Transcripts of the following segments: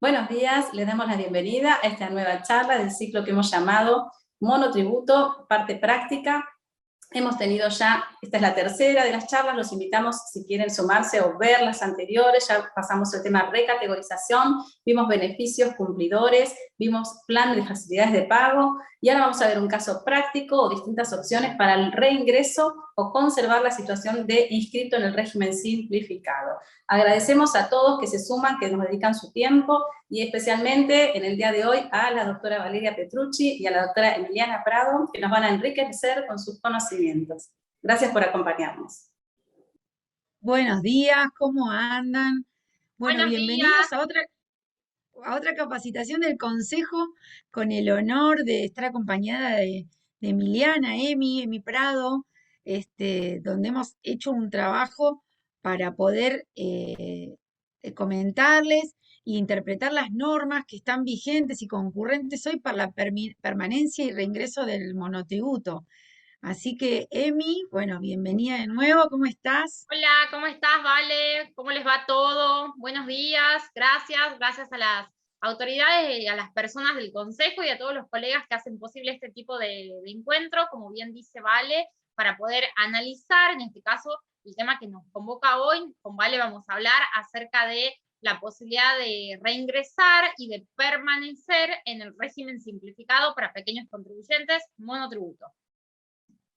Buenos días, les damos la bienvenida a esta nueva charla del ciclo que hemos llamado Monotributo, parte práctica. Hemos tenido ya, esta es la tercera de las charlas, los invitamos si quieren sumarse o ver las anteriores, ya pasamos el tema recategorización, vimos beneficios cumplidores, vimos plan de facilidades de pago, y ahora vamos a ver un caso práctico o distintas opciones para el reingreso o conservar la situación de inscrito en el régimen simplificado. Agradecemos a todos que se suman, que nos dedican su tiempo, y especialmente en el día de hoy a la doctora Valeria Petrucci y a la doctora Emiliana Prado, que nos van a enriquecer con sus conocimientos. Gracias por acompañarnos. Buenos días, ¿cómo andan? Bueno, Buenos días. bienvenidos a otra capacitación del Consejo, con el honor de estar acompañada de Emiliana, Emi Prado, donde hemos hecho un trabajo para poder comentarles e interpretar las normas que están vigentes y concurrentes hoy para la permanencia y reingreso del monotributo. Así que, Emi, bueno, bienvenida de nuevo, ¿cómo estás? Hola, ¿cómo estás, Vale? ¿Cómo les va todo? Buenos días, gracias a las autoridades y a las personas del Consejo y a todos los colegas que hacen posible este tipo de encuentro, como bien dice Vale, para poder analizar, en este caso, el tema que nos convoca hoy. Con Vale vamos a hablar acerca de la posibilidad de reingresar y de permanecer en el régimen simplificado para pequeños contribuyentes monotributo.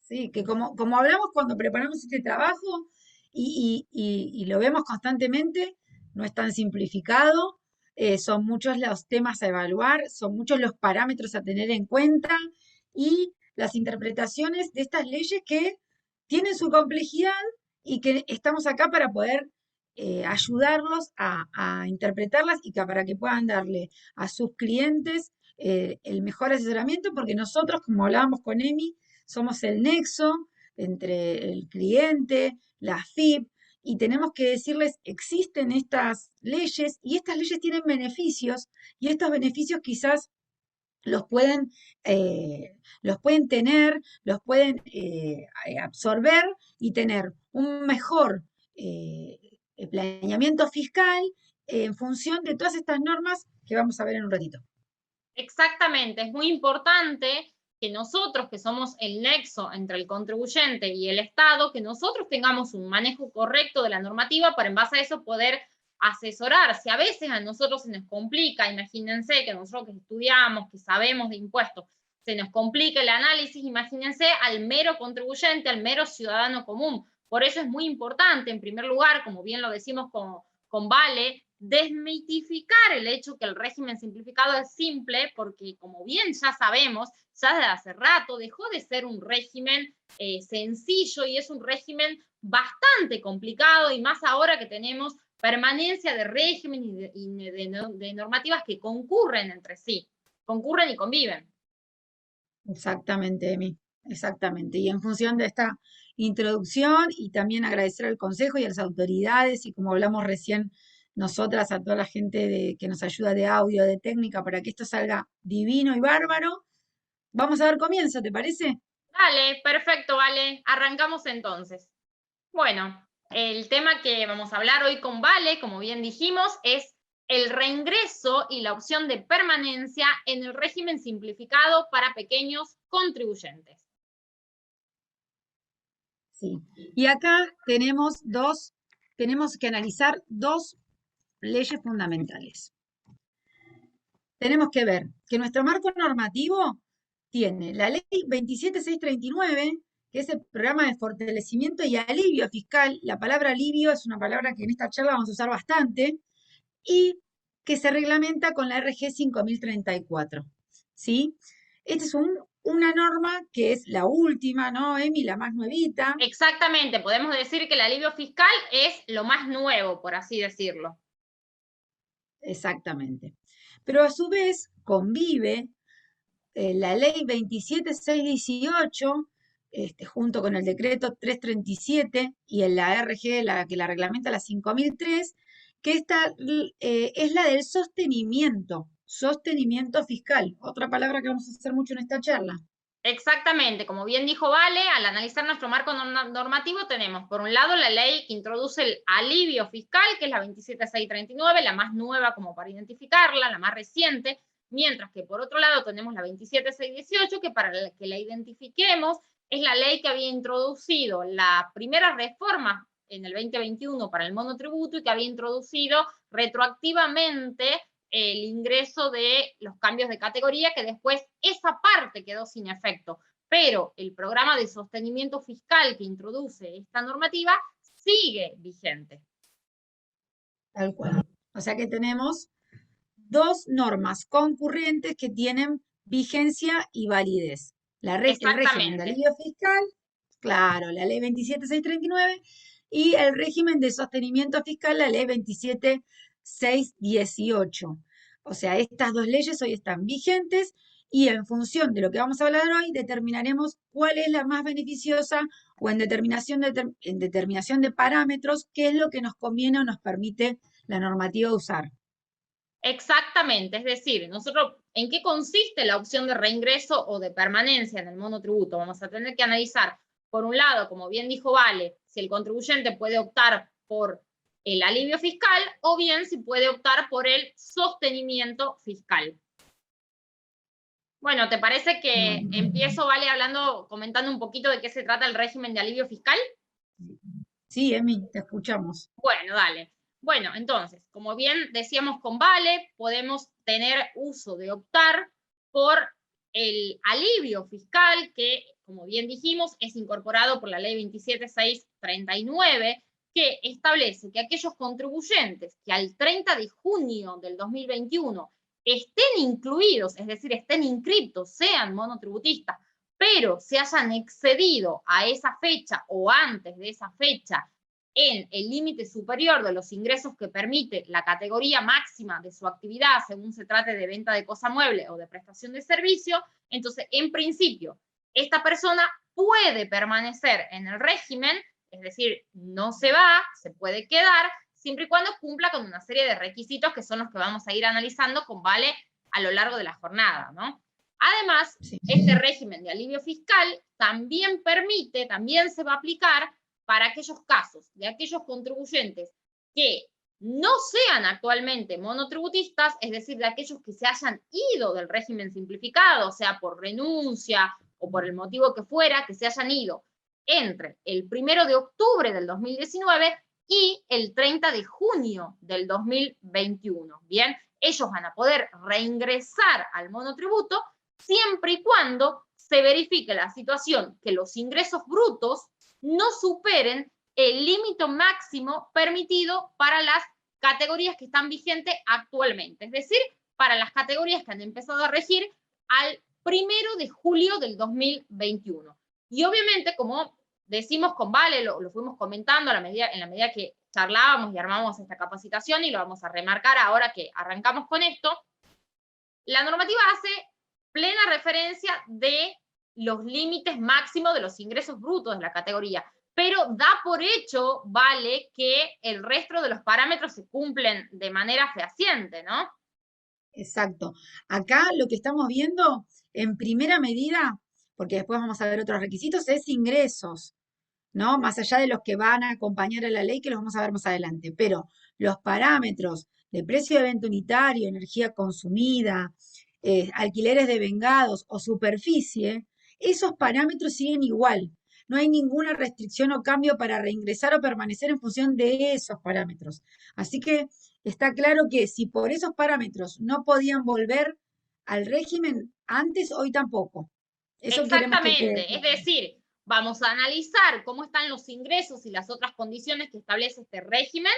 Sí, que como hablamos cuando preparamos este trabajo y lo vemos constantemente, no es tan simplificado, son muchos los temas a evaluar, son muchos los parámetros a tener en cuenta y las interpretaciones de estas leyes que tienen su complejidad y que estamos acá para poder ayudarlos a interpretarlas y para que puedan darle a sus clientes el mejor asesoramiento, porque nosotros, como hablábamos con Emi, somos el nexo entre el cliente, la FIP, y tenemos que decirles, existen estas leyes y estas leyes tienen beneficios y estos beneficios quizás los pueden, los pueden tener, los pueden absorber y tener un mejor planeamiento fiscal en función de todas estas normas que vamos a ver en un ratito. Exactamente, es muy importante que nosotros, que somos el nexo entre el contribuyente y el Estado, que nosotros tengamos un manejo correcto de la normativa para en base a eso poder asesorar. Si a veces a nosotros se nos complica, imagínense que nosotros que estudiamos, que sabemos de impuestos, se nos complica el análisis, imagínense al mero contribuyente, al mero ciudadano común. Por eso es muy importante, en primer lugar, como bien lo decimos con Vale, desmitificar el hecho que el régimen simplificado es simple, porque como bien ya sabemos, ya desde hace rato dejó de ser un régimen sencillo y es un régimen bastante complicado, y más ahora que tenemos permanencia de régimen y de normativas que concurren entre sí, concurren y conviven. Exactamente, Emi, exactamente. Y en función de esta introducción y también agradecer al Consejo y a las autoridades y como hablamos recién nosotras, a toda la gente que nos ayuda de audio, de técnica, para que esto salga divino y bárbaro, vamos a dar comienzo, ¿te parece? Dale, perfecto, Vale. Arrancamos entonces. Bueno, el tema que vamos a hablar hoy con Vale, como bien dijimos, es el reingreso y la opción de permanencia en el régimen simplificado para pequeños contribuyentes. Sí. Y acá tenemos que analizar dos leyes fundamentales. Tenemos que ver que nuestro marco normativo tiene la ley 27639, que es el programa de fortalecimiento y alivio fiscal. La palabra alivio es una palabra que en esta charla vamos a usar bastante, y que se reglamenta con la RG 5034. ¿Sí? Esta es una norma que es la última, ¿no, Emi? La más nuevita. Exactamente, podemos decir que el alivio fiscal es lo más nuevo, por así decirlo. Exactamente. Pero a su vez convive la ley 27618, junto con el decreto 337 y en la RG, que la reglamenta la 5003, que esta es la del sostenimiento fiscal, otra palabra que vamos a hacer mucho en esta charla. Exactamente, como bien dijo Vale, al analizar nuestro marco normativo tenemos, por un lado, la ley que introduce el alivio fiscal, que es la 27639, la más nueva como para identificarla, la más reciente, mientras que por otro lado tenemos la 27618, que para que la identifiquemos es la ley que había introducido la primera reforma en el 2021 para el monotributo y que había introducido retroactivamente el ingreso de los cambios de categoría, que después esa parte quedó sin efecto, pero el programa de sostenimiento fiscal que introduce esta normativa sigue vigente. Tal cual. O sea que tenemos dos normas concurrentes que tienen vigencia y validez. El régimen de Exactamente. alivio fiscal, claro, la ley 27639, y el régimen de sostenimiento fiscal, la ley 27618. O sea, estas dos leyes hoy están vigentes y en función de lo que vamos a hablar hoy, determinaremos cuál es la más beneficiosa o en determinación de parámetros, qué es lo que nos conviene o nos permite la normativa usar. Exactamente, es decir, nosotros, ¿en qué consiste la opción de reingreso o de permanencia en el monotributo? Vamos a tener que analizar, por un lado, como bien dijo Vale, si el contribuyente puede optar por el alivio fiscal o bien si puede optar por el sostenimiento fiscal. Bueno, ¿te parece que empiezo, Vale, comentando un poquito de qué se trata el régimen de alivio fiscal? Sí, Emi, te escuchamos. Bueno, dale. Bueno, entonces, como bien decíamos con Vale, podemos tener uso de optar por el alivio fiscal que, como bien dijimos, es incorporado por la ley 27639, que establece que aquellos contribuyentes que al 30 de junio del 2021 estén incluidos, es decir, estén inscriptos, sean monotributistas, pero se hayan excedido a esa fecha o antes de esa fecha en el límite superior de los ingresos que permite la categoría máxima de su actividad, según se trate de venta de cosa mueble o de prestación de servicio, entonces, en principio, esta persona puede permanecer en el régimen, es decir, no se va, se puede quedar, siempre y cuando cumpla con una serie de requisitos que son los que vamos a ir analizando con Vale a lo largo de la jornada, ¿no? Además, este régimen de alivio fiscal también se va a aplicar para aquellos casos de aquellos contribuyentes que no sean actualmente monotributistas, es decir, de aquellos que se hayan ido del régimen simplificado, sea por renuncia o por el motivo que fuera, que se hayan ido entre el 1 de octubre del 2019 y el 30 de junio del 2021. Bien, ellos van a poder reingresar al monotributo siempre y cuando se verifique la situación que los ingresos brutos no superen el límite máximo permitido para las categorías que están vigentes actualmente, es decir, para las categorías que han empezado a regir al 1 de julio del 2021. Y obviamente, como decimos con Vale, lo fuimos comentando en la medida que charlábamos y armamos esta capacitación, y lo vamos a remarcar ahora que arrancamos con esto, la normativa hace plena referencia de los límites máximos de los ingresos brutos de la categoría, pero da por hecho, Vale, que el resto de los parámetros se cumplen de manera fehaciente, ¿no? Exacto. Acá lo que estamos viendo en primera medida, porque después vamos a ver otros requisitos, es ingresos, ¿no? Más allá de los que van a acompañar a la ley, que los vamos a ver más adelante. Pero los parámetros de precio de venta unitario, energía consumida, alquileres devengados o superficie, esos parámetros siguen igual. No hay ninguna restricción o cambio para reingresar o permanecer en función de esos parámetros. Así que está claro que si por esos parámetros no podían volver al régimen antes, hoy tampoco. Eso queremos que quede Exactamente, es claro. decir, vamos a analizar cómo están los ingresos y las otras condiciones que establece este régimen,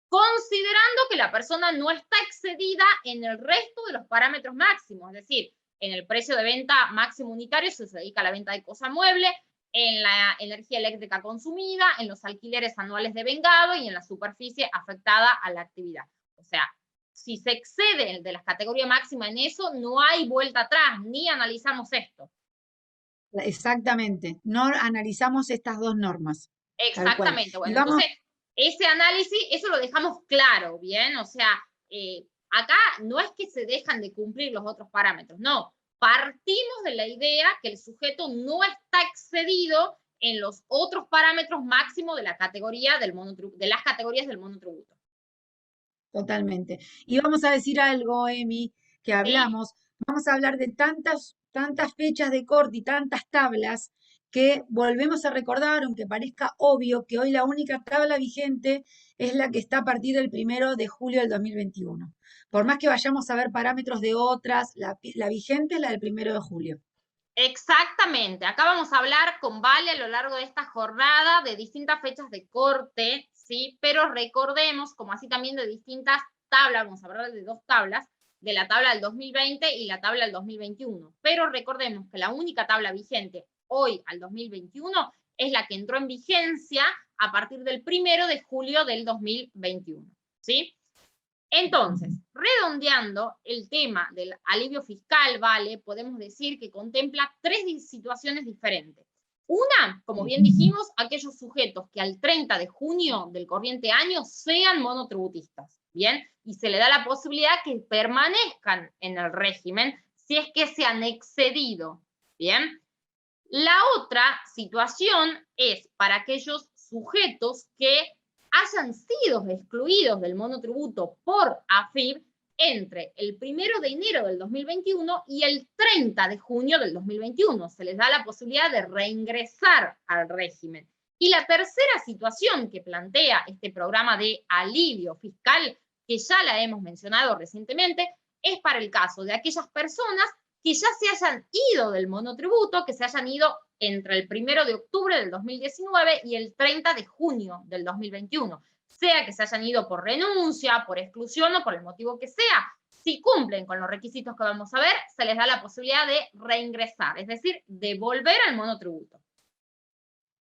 considerando que la persona no está excedida en el resto de los parámetros máximos, es decir, en el precio de venta máximo unitario se dedica a la venta de cosa mueble, en la energía eléctrica consumida, en los alquileres anuales devengado y en la superficie afectada a la actividad. O sea, si se excede de las categorías máximas en eso, no hay vuelta atrás, ni analizamos esto. Exactamente, no analizamos estas dos normas. Tal cual. Exactamente, bueno, Y vamos, entonces ese análisis, eso lo dejamos claro, ¿bien? O sea, acá no es que se dejan de cumplir los otros parámetros, no. partimos de la idea que el sujeto no está excedido en los otros parámetros máximos de la categoría de las categorías del monotributo. Totalmente. Y vamos a decir algo, Emi, que ¿Sí? vamos a hablar de tantas fechas de corte y tantas tablas que volvemos a recordar, aunque parezca obvio, que hoy la única tabla vigente es la que está a partir del 1 de julio del 2021. Por más que vayamos a ver parámetros de otras, la vigente es la del 1 de julio. Exactamente. Acá vamos a hablar con Vale a lo largo de esta jornada de distintas fechas de corte, ¿sí? Pero recordemos, como así también de distintas tablas, vamos a hablar de dos tablas, de la tabla del 2020 y la tabla del 2021. Pero recordemos que la única tabla vigente hoy al 2021 es la que entró en vigencia a partir del 1 de julio del 2021, ¿sí? Entonces, redondeando el tema del alivio fiscal, ¿vale? Podemos decir que contempla tres situaciones diferentes. Una, como bien dijimos, aquellos sujetos que al 30 de junio del corriente año sean monotributistas, ¿bien? Y se le da la posibilidad que permanezcan en el régimen si es que se han excedido, ¿bien? La otra situación es para aquellos sujetos que hayan sido excluidos del monotributo por AFIP entre el 1 de enero del 2021 y el 30 de junio del 2021. Se les da la posibilidad de reingresar al régimen. Y la tercera situación que plantea este programa de alivio fiscal, que ya la hemos mencionado recientemente, es para el caso de aquellas personas que ya se hayan ido del monotributo, que se hayan ido entre el 1 de octubre del 2019 y el 30 de junio del 2021, sea que se hayan ido por renuncia, por exclusión o por el motivo que sea. Si cumplen con los requisitos que vamos a ver, se les da la posibilidad de reingresar, es decir, de volver al monotributo.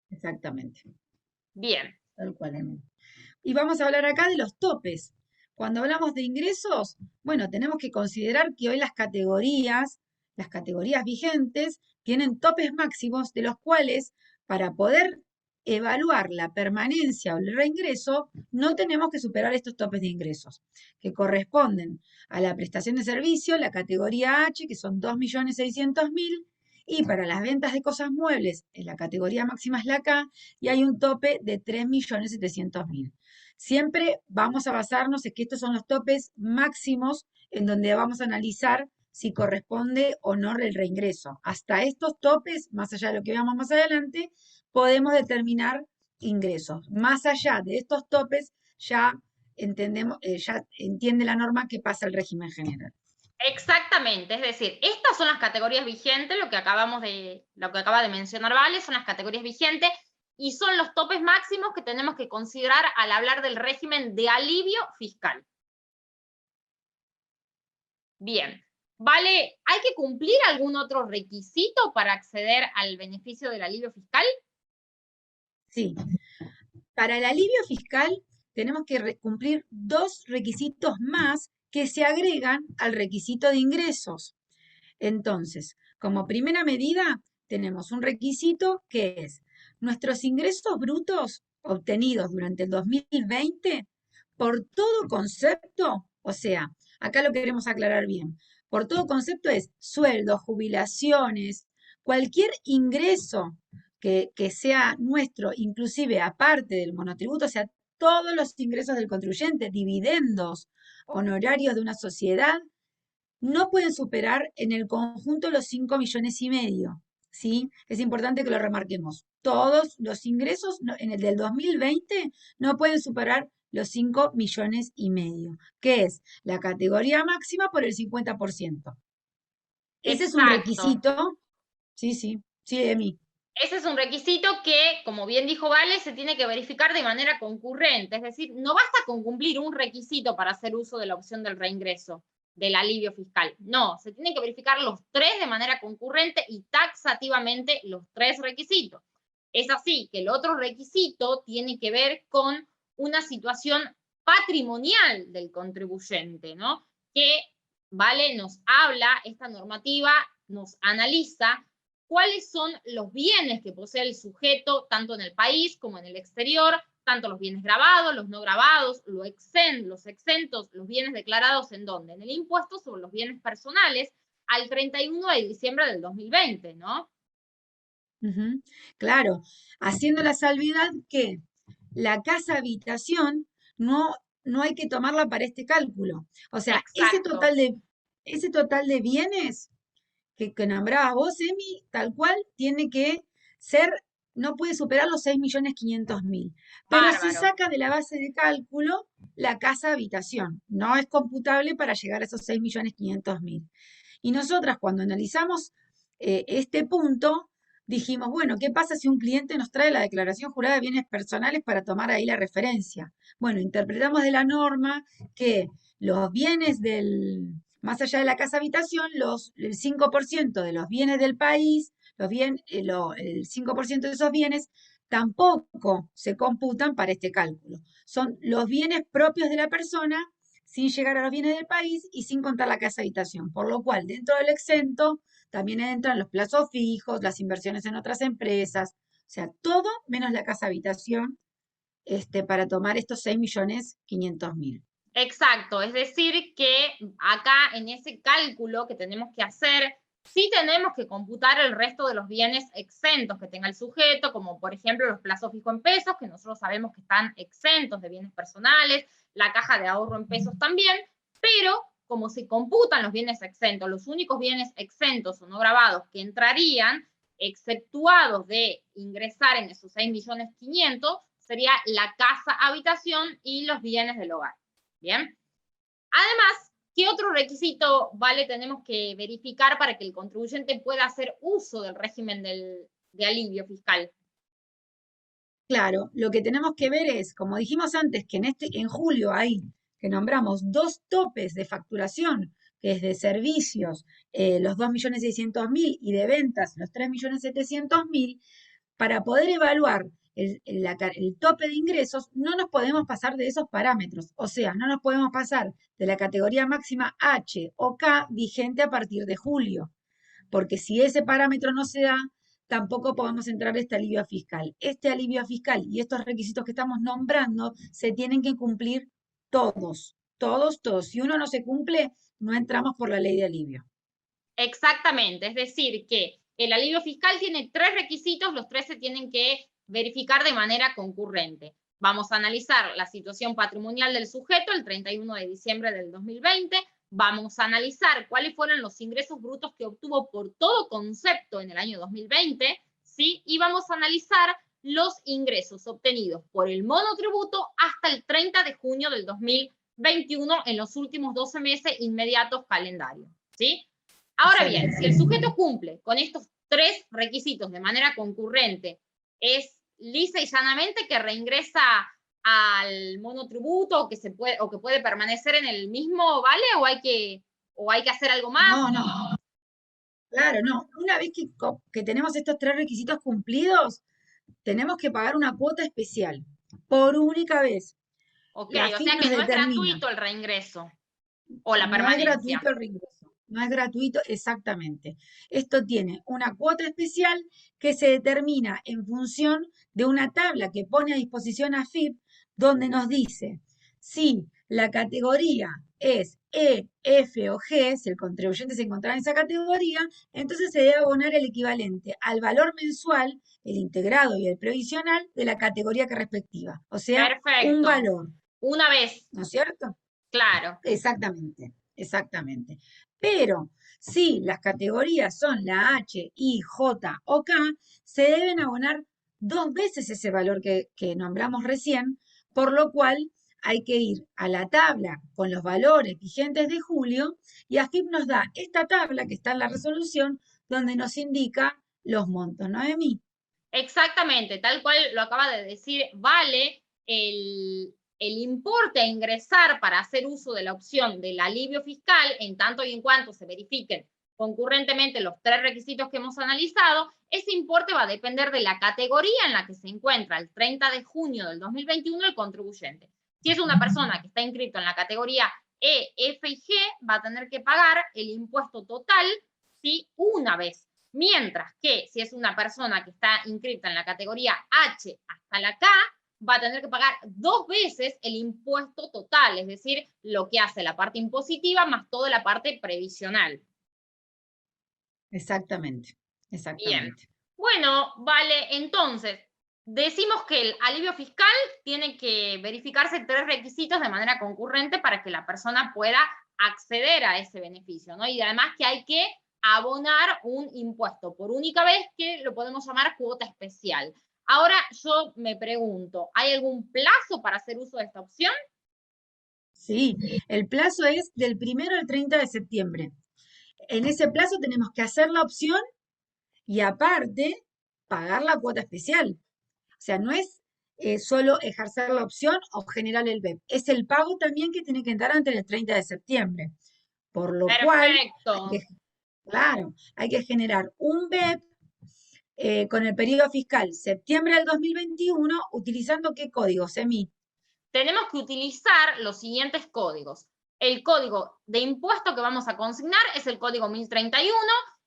Exactamente. Bien. Tal cual, Emi. Y vamos a hablar acá de los topes. Cuando hablamos de ingresos, bueno, tenemos que considerar que hoy las categorías vigentes, tienen topes máximos de los cuales, para poder evaluar la permanencia o el reingreso, no tenemos que superar estos topes de ingresos, que corresponden a la prestación de servicio, la categoría H, que son 2.600.000, y para las ventas de cosas muebles, en la categoría máxima es la K, y hay un tope de 3.700.000. Siempre vamos a basarnos en que estos son los topes máximos en donde vamos a analizar si corresponde o no el reingreso. Hasta estos topes, más allá de lo que veamos más adelante, podemos determinar ingresos. Más allá de estos topes, ya entendemos, ya entiende la norma que pasa el régimen general. Exactamente, es decir, estas son las categorías vigentes, lo que acaba de mencionar Vale, son las categorías vigentes y son los topes máximos que tenemos que considerar al hablar del régimen de alivio fiscal. Bien, Vale, ¿hay que cumplir algún otro requisito para acceder al beneficio del alivio fiscal? Sí. Para el alivio fiscal tenemos que cumplir dos requisitos más que se agregan al requisito de ingresos. Entonces, como primera medida, tenemos un requisito que es nuestros ingresos brutos obtenidos durante el 2020 por todo concepto, o sea, acá lo queremos aclarar bien, por todo concepto es sueldos, jubilaciones, cualquier ingreso que sea nuestro, inclusive aparte del monotributo, o sea, todos los ingresos del contribuyente, dividendos, honorarios de una sociedad, no pueden superar en el conjunto los 5,5 millones, ¿sí? Es importante que lo remarquemos. Todos los ingresos en el del 2020 no pueden superar los 5,5 millones, que es la categoría máxima por el 50%. Ese es un Exacto. requisito. Sí, Emi. Ese es un requisito que, como bien dijo Vale, se tiene que verificar de manera concurrente. Es decir, no basta con cumplir un requisito para hacer uso de la opción del reingreso, del alivio fiscal. No, se tienen que verificar los tres de manera concurrente y taxativamente los tres requisitos. Es así que el otro requisito tiene que ver con una situación patrimonial del contribuyente, ¿no? Que, Vale, nos habla, esta normativa nos analiza cuáles son los bienes que posee el sujeto, tanto en el país como en el exterior, tanto los bienes grabados, los no grabados, los exentos, los bienes declarados en dónde, en el impuesto sobre los bienes personales, al 31 de diciembre del 2020, ¿no? Ujú. Claro, haciendo la salvedad que la casa habitación no hay que tomarla para este cálculo. O sea, Exacto. ese total de bienes que nombrabas vos, Emi, tal cual, tiene que ser, no puede superar los 6.500.000. Pero se Bárbaro. saca de la base de cálculo la casa habitación. No es computable para llegar a esos 6.500.000. Y nosotras cuando analizamos este punto, dijimos, bueno, ¿qué pasa si un cliente nos trae la declaración jurada de bienes personales para tomar ahí la referencia? Bueno, interpretamos de la norma que los bienes más allá de la casa habitación, el 5% de los bienes del país, el 5% de esos bienes tampoco se computan para este cálculo. Son los bienes propios de la persona sin llegar a los bienes del país y sin contar la casa habitación. Por lo cual, dentro del exento también entran los plazos fijos, las inversiones en otras empresas, o sea, todo menos la casa habitación, para tomar estos 6.500.000. Exacto, es decir que acá en ese cálculo que tenemos que hacer, sí tenemos que computar el resto de los bienes exentos que tenga el sujeto, como por ejemplo los plazos fijos en pesos, que nosotros sabemos que están exentos de bienes personales, la caja de ahorro en pesos también, pero como se computan los bienes exentos, los únicos bienes exentos o no grabados que entrarían, exceptuados de ingresar en esos 6.500.000, sería la casa habitación y los bienes del hogar. Bien. Además, ¿qué otro requisito, Vale, tenemos que verificar para que el contribuyente pueda hacer uso del régimen de alivio fiscal? Claro, lo que tenemos que ver es, como dijimos antes, que en julio hay que nombramos dos topes de facturación, que es de servicios, los 2.600.000 y de ventas, los 3.700.000, para poder evaluar el tope de ingresos, no nos podemos pasar de esos parámetros. O sea, no nos podemos pasar de la categoría máxima H o K vigente a partir de julio. Porque si ese parámetro no se da, tampoco podemos entrar a este alivio fiscal. Este alivio fiscal y estos requisitos que estamos nombrando se tienen que cumplir todos, todos, todos. Si uno no se cumple, no entramos por la ley de alivio. Exactamente, es decir, que el alivio fiscal tiene 3 requisitos, los 3 se tienen que verificar de manera concurrente. Vamos a analizar la situación patrimonial del sujeto el 31 de diciembre del 2020, vamos a analizar cuáles fueron los ingresos brutos que obtuvo por todo concepto en el año 2020, ¿sí? Y vamos a analizar los ingresos obtenidos por el monotributo hasta el 30 de junio del 2021 en los últimos 12 meses inmediatos calendario, ¿sí? Ahora bien, si el sujeto cumple con estos 3 requisitos de manera concurrente, es lisa y llanamente que reingresa al monotributo o que puede permanecer en el mismo, ¿vale? ¿O hay que hacer algo más? No, no, claro, no. Una vez que tenemos estos 3 requisitos cumplidos, tenemos que pagar una cuota especial por única vez. Ok, La o AFIP sea nos que no es determina. gratuito el reingreso o la No es permanencia. gratuito el reingreso, no es gratuito exactamente. Esto tiene una cuota especial que se determina en función de una tabla que pone a disposición AFIP, donde nos dice si la categoría es E, F o G, si el contribuyente se encontraba en esa categoría, entonces se debe abonar el equivalente al valor mensual, el integrado y el previsional de la categoría que respectiva. O sea, un Perfecto. valor, Una vez, ¿no es cierto? claro. Exactamente, exactamente. Pero si las categorías son la H, I, J o K, se deben abonar 2 veces ese valor que nombramos recién, por lo cual hay que ir a la tabla con los valores vigentes de julio y AFIP nos da esta tabla que está en la resolución donde nos indica los montos, ¿no, Emi? Exactamente, tal cual lo acaba de decir, Vale, el importe a ingresar para hacer uso de la opción del alivio fiscal, en tanto y en cuanto se verifiquen concurrentemente los 3 requisitos que hemos analizado, ese importe va a depender de la categoría en la que se encuentra el 30 de junio del 2021 el contribuyente. Si es una persona que está inscrito en la categoría E, F y G, va a tener que pagar el impuesto total, ¿sí? Una vez. Mientras que si es una persona que está inscrita en la categoría H hasta la K, va a tener que pagar 2 veces el impuesto total, es decir, lo que hace la parte impositiva más toda la parte previsional. Exactamente, Bien. exactamente. Bueno, vale, entonces, decimos que el alivio fiscal tiene que verificarse 3 requisitos de manera concurrente para que la persona pueda acceder a ese beneficio, ¿no? Y además que hay que abonar un impuesto por única vez, que lo podemos llamar cuota especial. Ahora yo me pregunto, ¿hay algún plazo para hacer uso de esta opción? Sí, el plazo es del 1 al 30 de septiembre. En ese plazo tenemos que hacer la opción y aparte pagar la cuota especial. O sea, no es solo ejercer la opción o generar el BEP, es el pago también que tiene que entrar antes del 30 de septiembre. Por lo cual, hay Perfecto. que, claro, hay que generar un BEP con el periodo fiscal septiembre del 2021, utilizando ¿qué código, Semi? Tenemos que utilizar los siguientes códigos. El código de impuesto que vamos a consignar es el código 1031,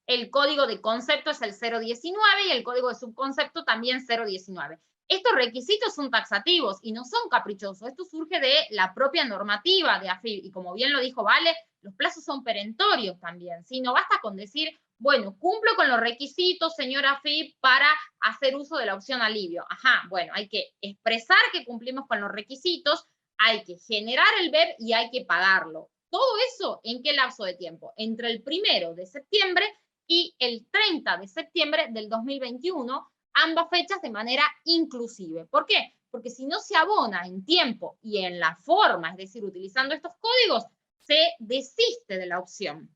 el código de concepto es el 019 y el código de subconcepto también 019. Estos requisitos son taxativos y no son caprichosos. Esto surge de la propia normativa de AFIP y como bien lo dijo Vale, los plazos son perentorios también. ¿Sí? No basta con decir, bueno, cumplo con los requisitos, señora AFIP, para hacer uso de la opción alivio. Ajá, bueno, hay que expresar que cumplimos con los requisitos, hay que generar el BEP y hay que pagarlo. Todo eso, ¿en qué lapso de tiempo? Entre el 1 de septiembre y el 30 de septiembre del 2021, ambas fechas de manera inclusive. ¿Por qué? Porque si no se abona en tiempo y en la forma, es decir, utilizando estos códigos, se desiste de la opción.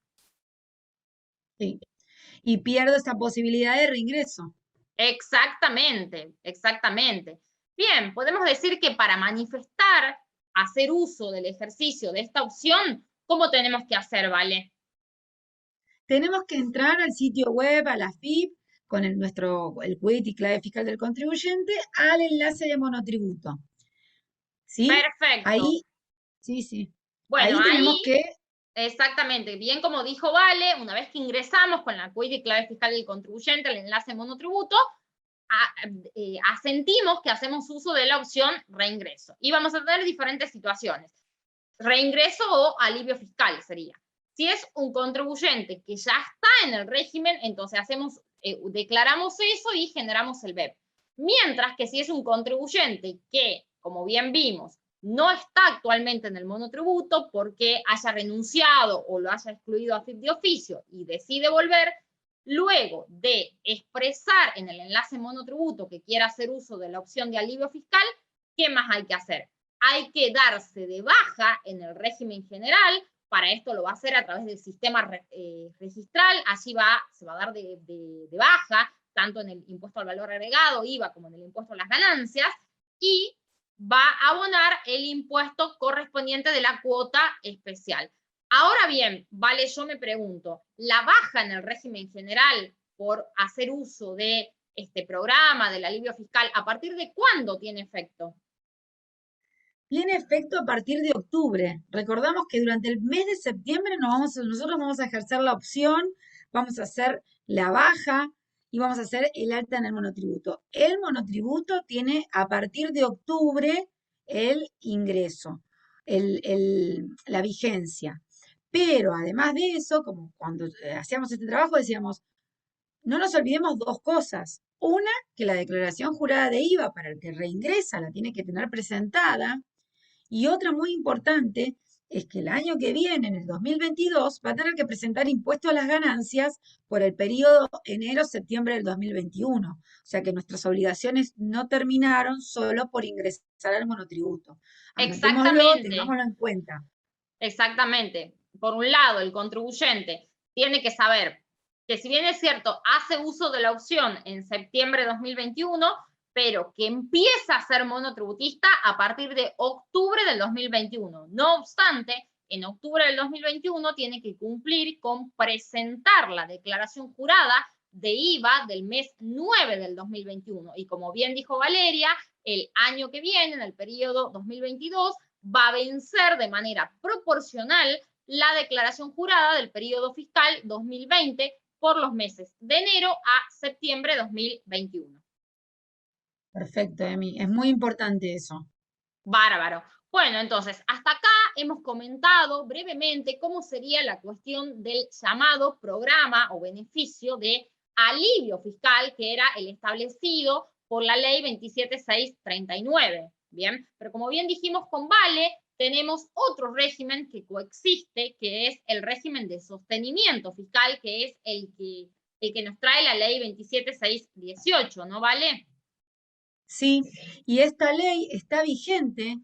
Sí. Y pierdo esa posibilidad de reingreso. Exactamente, exactamente. Bien, podemos decir que para manifestar, hacer uso del ejercicio de esta opción, ¿cómo tenemos que hacer, Vale? Tenemos que entrar al sitio web, a la FIP, con el quit y clave fiscal del contribuyente, al enlace de monotributo. ¿Sí? Perfecto. Ahí, sí, sí. Bueno, Ahí tenemos ahí, que, exactamente, bien como dijo Vale, una vez que ingresamos con la quit y clave fiscal del contribuyente al enlace monotributo, asentimos que hacemos uso de la opción reingreso. Y vamos a tener diferentes situaciones. Reingreso o alivio fiscal sería. Si es un contribuyente que ya está en el régimen, entonces declaramos eso y generamos el BEP. Mientras que si es un contribuyente que, como bien vimos, no está actualmente en el monotributo porque haya renunciado o lo haya excluido a FIP de oficio y decide volver, luego de expresar en el enlace monotributo que quiera hacer uso de la opción de alivio fiscal, ¿qué más hay que hacer? Hay que darse de baja en el régimen general. Para esto lo va a hacer a través del sistema registral. Allí se va a dar de baja, tanto en el impuesto al valor agregado, IVA, como en el impuesto a las ganancias, y va a abonar el impuesto correspondiente de la cuota especial. Ahora bien, Vale, yo me pregunto, ¿la baja en el régimen general por hacer uso de este programa del alivio fiscal, a partir de cuándo tiene efecto? tiene efecto a partir de octubre. Recordamos que durante el mes de septiembre nosotros vamos a ejercer la opción, vamos a hacer la baja y vamos a hacer el alta en el monotributo. El monotributo tiene a partir de octubre el ingreso, la vigencia. Pero además de eso, como cuando hacíamos este trabajo decíamos, no nos olvidemos dos cosas. Una, que la declaración jurada de IVA para el que reingresa la tiene que tener presentada. Y otra muy importante es que el año que viene, en el 2022, va a tener que presentar impuesto a las ganancias por el periodo enero-septiembre del 2021. O sea que nuestras obligaciones no terminaron solo por ingresar al monotributo. Anotémoslo, Exactamente. tengámoslo en cuenta. Exactamente. Por un lado, el contribuyente tiene que saber que si bien es cierto, hace uso de la opción en septiembre de 2021, pero que empieza a ser monotributista a partir de octubre del 2021. No obstante, en octubre del 2021 tiene que cumplir con presentar la declaración jurada de IVA del mes 9 del 2021. Y como bien dijo Valeria, el año que viene, en el periodo 2022, va a vencer de manera proporcional la declaración jurada del periodo fiscal 2020 por los meses de enero a septiembre de 2021. Perfecto, Emi. Es muy importante eso. Bárbaro. Bueno, entonces, hasta acá hemos comentado brevemente cómo sería la cuestión del llamado programa o beneficio de alivio fiscal, que era el establecido por la ley 27639, ¿bien? Pero como bien dijimos con Vale, tenemos otro régimen que coexiste, que es el régimen de sostenimiento fiscal, que es el que nos trae la ley 27618, ¿no, Vale? Sí, y esta ley está vigente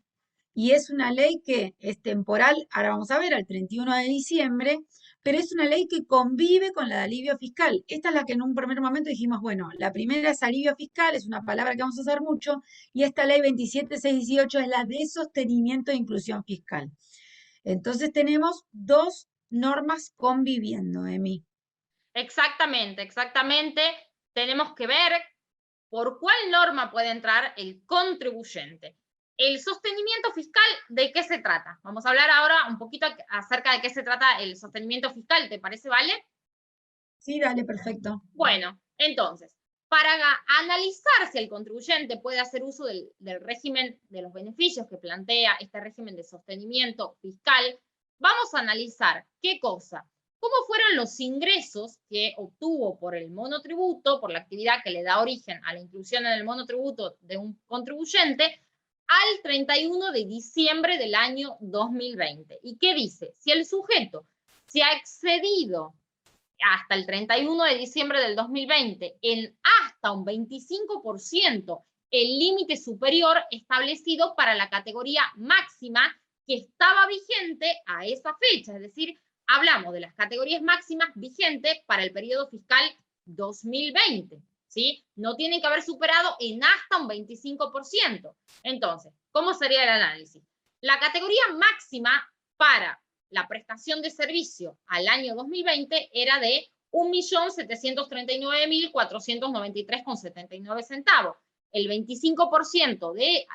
y es una ley que es temporal, ahora vamos a ver, al 31 de diciembre, pero es una ley que convive con la de alivio fiscal. Esta es la que en un primer momento dijimos, bueno, la primera es alivio fiscal, es una palabra que vamos a usar mucho, y esta ley 27618 es la de sostenimiento e inclusión fiscal. Entonces tenemos dos normas conviviendo, Emi. Exactamente, exactamente. Tenemos que ver por cuál norma puede entrar el contribuyente. El sostenimiento fiscal, ¿de qué se trata? Vamos a hablar ahora un poquito acerca de qué se trata el sostenimiento fiscal, ¿te parece, Vale? Sí, dale, perfecto. Bueno, entonces, para analizar si el contribuyente puede hacer uso del régimen de los beneficios que plantea este régimen de sostenimiento fiscal, vamos a analizar qué cosa. ¿Cómo fueron los ingresos que obtuvo por el monotributo, por la actividad que le da origen a la inclusión en el monotributo de un contribuyente, al 31 de diciembre del año 2020? ¿Y qué dice? Si el sujeto se ha excedido hasta el 31 de diciembre del 2020 en hasta un 25% el límite superior establecido para la categoría máxima que estaba vigente a esa fecha, es decir, hablamos de las categorías máximas vigentes para el periodo fiscal 2020, ¿sí? No tienen que haber superado en hasta un 25%. Entonces, ¿cómo sería el análisis? La categoría máxima para la prestación de servicio al año 2020 era de 1.739.493,79 centavos. El 25% de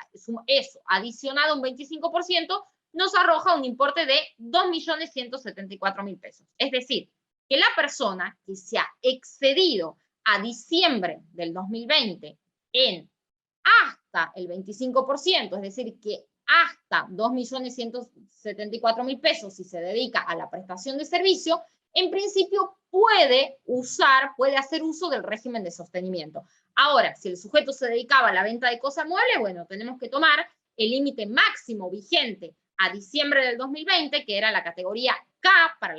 eso, adicionado a un 25%, nos arroja un importe de 2.174.000 pesos. Es decir, que la persona que se ha excedido a diciembre del 2020 en hasta el 25%, es decir, que hasta 2.174.000 pesos si se dedica a la prestación de servicio, en principio puede hacer uso del régimen de sostenimiento. Ahora, si el sujeto se dedicaba a la venta de cosas muebles, bueno, tenemos que tomar el límite máximo vigente a diciembre del 2020, que era la categoría K para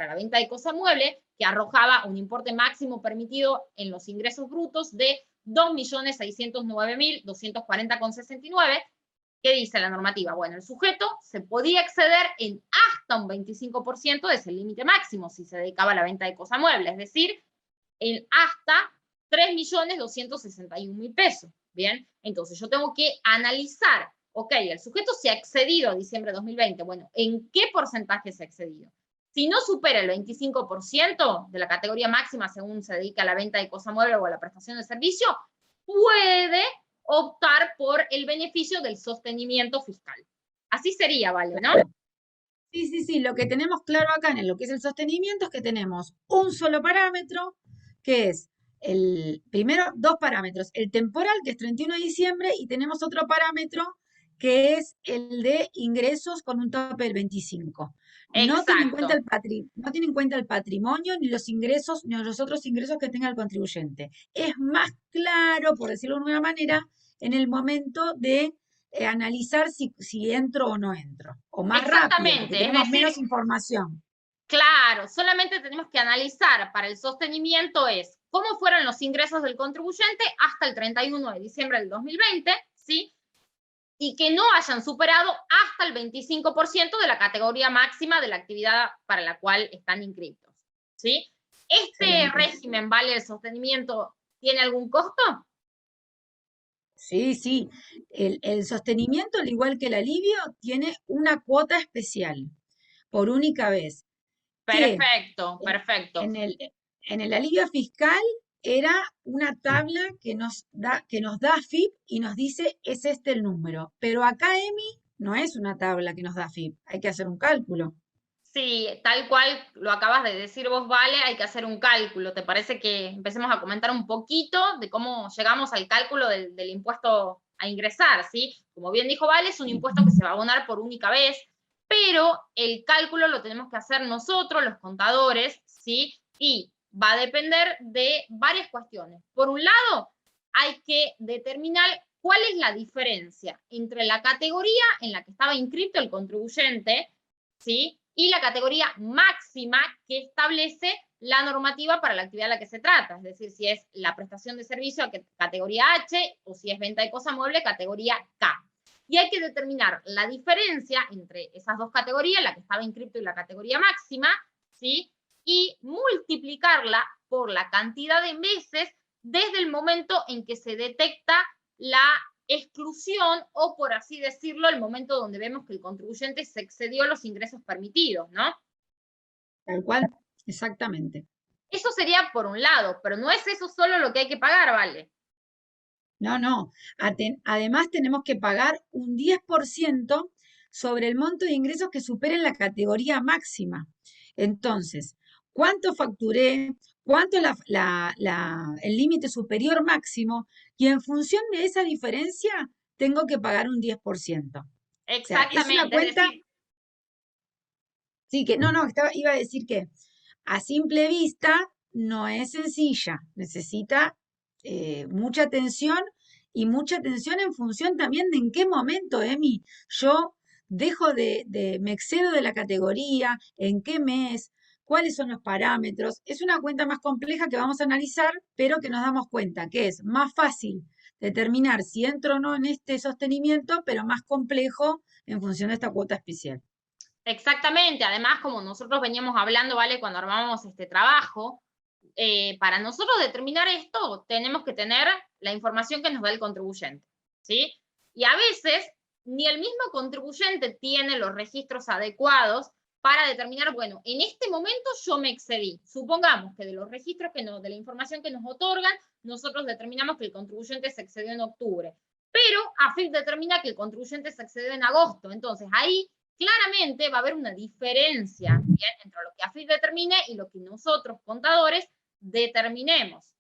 la venta de cosas muebles, que arrojaba un importe máximo permitido en los ingresos brutos de 2.609.240,69. ¿Qué dice la normativa? Bueno, el sujeto se podía exceder en hasta un 25% de ese límite máximo si se dedicaba a la venta de cosas muebles, es decir, en hasta 3.261.000 pesos. Bien, entonces yo tengo que analizar, ok, el sujeto se ha excedido a diciembre de 2020, bueno, ¿en qué porcentaje se ha excedido? Si no supera el 25% de la categoría máxima según se dedica a la venta de cosas muebles o a la prestación de servicio, puede optar por el beneficio del sostenimiento fiscal. Así sería, ¿vale? ¿No? Sí, sí, sí, lo que tenemos claro acá en lo que es el sostenimiento es que tenemos un solo parámetro, que es primero dos parámetros, el temporal, que es 31 de diciembre, y tenemos otro parámetro, que es el de ingresos con un tope del 25. No tiene en cuenta Exacto. no tiene en cuenta el patrimonio, ni los ingresos, ni los otros ingresos que tenga el contribuyente. Es más claro, por decirlo de alguna manera, en el momento de analizar si entro o no entro, o más rápido, porque Exactamente, es tenemos decir, menos información. claro, solamente tenemos que analizar para el sostenimiento es cómo fueron los ingresos del contribuyente hasta el 31 de diciembre del 2020, ¿sí? Y que no hayan superado hasta el 25% de la categoría máxima de la actividad para la cual están inscritos, ¿sí? ¿Este Excelente. régimen, vale, el sostenimiento, tiene algún costo? Sí, sí. El sostenimiento, al igual que el alivio, tiene una cuota especial por única vez, que Perfecto, en, perfecto. en el alivio fiscal era una tabla que nos da AFIP y nos dice es este el número. Pero acá, Emi, no es una tabla que nos da AFIP, hay que hacer un cálculo. Sí, tal cual lo acabas de decir vos, Vale, hay que hacer un cálculo. ¿Te parece que empecemos a comentar un poquito de cómo llegamos al cálculo del impuesto a ingresar, ¿sí? Como bien dijo Vale, es un impuesto que se va a abonar por única vez, pero el cálculo lo tenemos que hacer nosotros, los contadores, ¿sí? Y va a depender de varias cuestiones. Por un lado, hay que determinar cuál es la diferencia entre la categoría en la que estaba inscrito el contribuyente, ¿sí? Y la categoría máxima que establece la normativa para la actividad de la que se trata, es decir, si es la prestación de servicio, categoría H, o si es venta de cosa mueble, categoría K. Y hay que determinar la diferencia entre esas dos categorías, la que estaba inscrito y la categoría máxima, ¿sí? Y multiplicarla por la cantidad de meses desde el momento en que se detecta la exclusión o, por así decirlo, el momento donde vemos que el contribuyente se excedió los ingresos permitidos, ¿no? Tal cual, exactamente. Eso sería por un lado, pero no es eso solo lo que hay que pagar, ¿vale? No, no. Además tenemos que pagar un 10% sobre el monto de ingresos que superen la categoría máxima. Entonces, ¿cuánto facturé? ¿Cuánto el límite superior máximo? Y en función de esa diferencia, tengo que pagar un 10%. O sea, es una Exactamente, es cuenta, decir, sí, que no, no, iba a decir que a simple vista no es sencilla, necesita mucha atención y mucha atención en función también de en qué momento, Emi, yo me excedo de la categoría, en qué mes, cuáles son los parámetros. Es una cuenta más compleja que vamos a analizar, pero que nos damos cuenta que es más fácil determinar si entro o no en este sostenimiento, pero más complejo en función de esta cuota especial. exactamente. Además, como nosotros veníamos hablando, ¿vale? Cuando armábamos este trabajo, para nosotros determinar esto, tenemos que tener la información que nos da el contribuyente, ¿sí? Y a veces, ni el mismo contribuyente tiene los registros adecuados para determinar, bueno, en este momento yo me excedí. Supongamos que de los registros de la información que nos otorgan, nosotros determinamos que el contribuyente se excedió en octubre. Pero AFIP determina que el contribuyente se excedió en agosto. Entonces, ahí claramente va a haber una diferencia, ¿bien?, entre lo que AFIP determine y lo que nosotros, contadores, determinemos.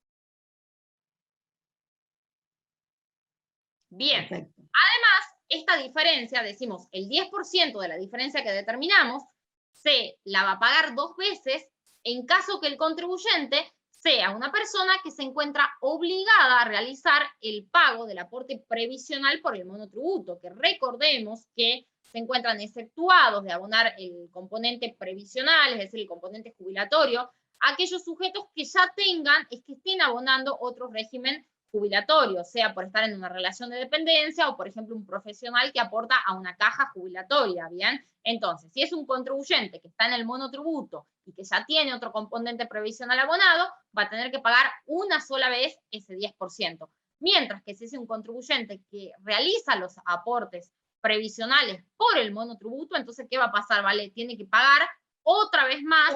Bien. Perfecto. Además, esta diferencia, decimos, el 10% de la diferencia que determinamos, se la va a pagar 2 veces en caso que el contribuyente sea una persona que se encuentra obligada a realizar el pago del aporte previsional por el monotributo, que recordemos que se encuentran exceptuados de abonar el componente previsional, es decir, el componente jubilatorio, aquellos sujetos que ya que estén abonando otro régimen jubilatorio, sea por estar en una relación de dependencia o, por ejemplo, un profesional que aporta a una caja jubilatoria, ¿bien? Entonces, si es un contribuyente que está en el monotributo y que ya tiene otro componente previsional abonado, va a tener que pagar una sola vez ese 10%. Mientras que si es un contribuyente que realiza los aportes previsionales por el monotributo, entonces, ¿qué va a pasar? ¿Vale? Tiene que pagar otra vez más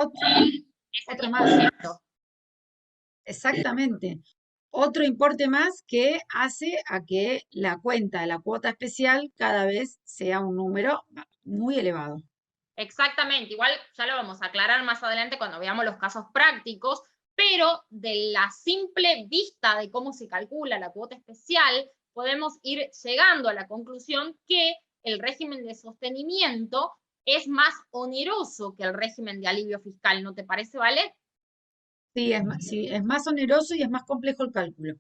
ese 10%. Exactamente. Otro importe más que hace a que la cuenta de la cuota especial cada vez sea un número muy elevado. Exactamente, igual ya lo vamos a aclarar más adelante cuando veamos los casos prácticos, pero de la simple vista de cómo se calcula la cuota especial, podemos ir llegando a la conclusión que el régimen de sostenimiento es más oneroso que el régimen de alivio fiscal, ¿no te parece, Vale? Sí, es más oneroso y es más complejo el cálculo.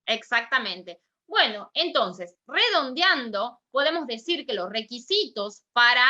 Exactamente. Bueno, entonces, redondeando, podemos decir que los requisitos para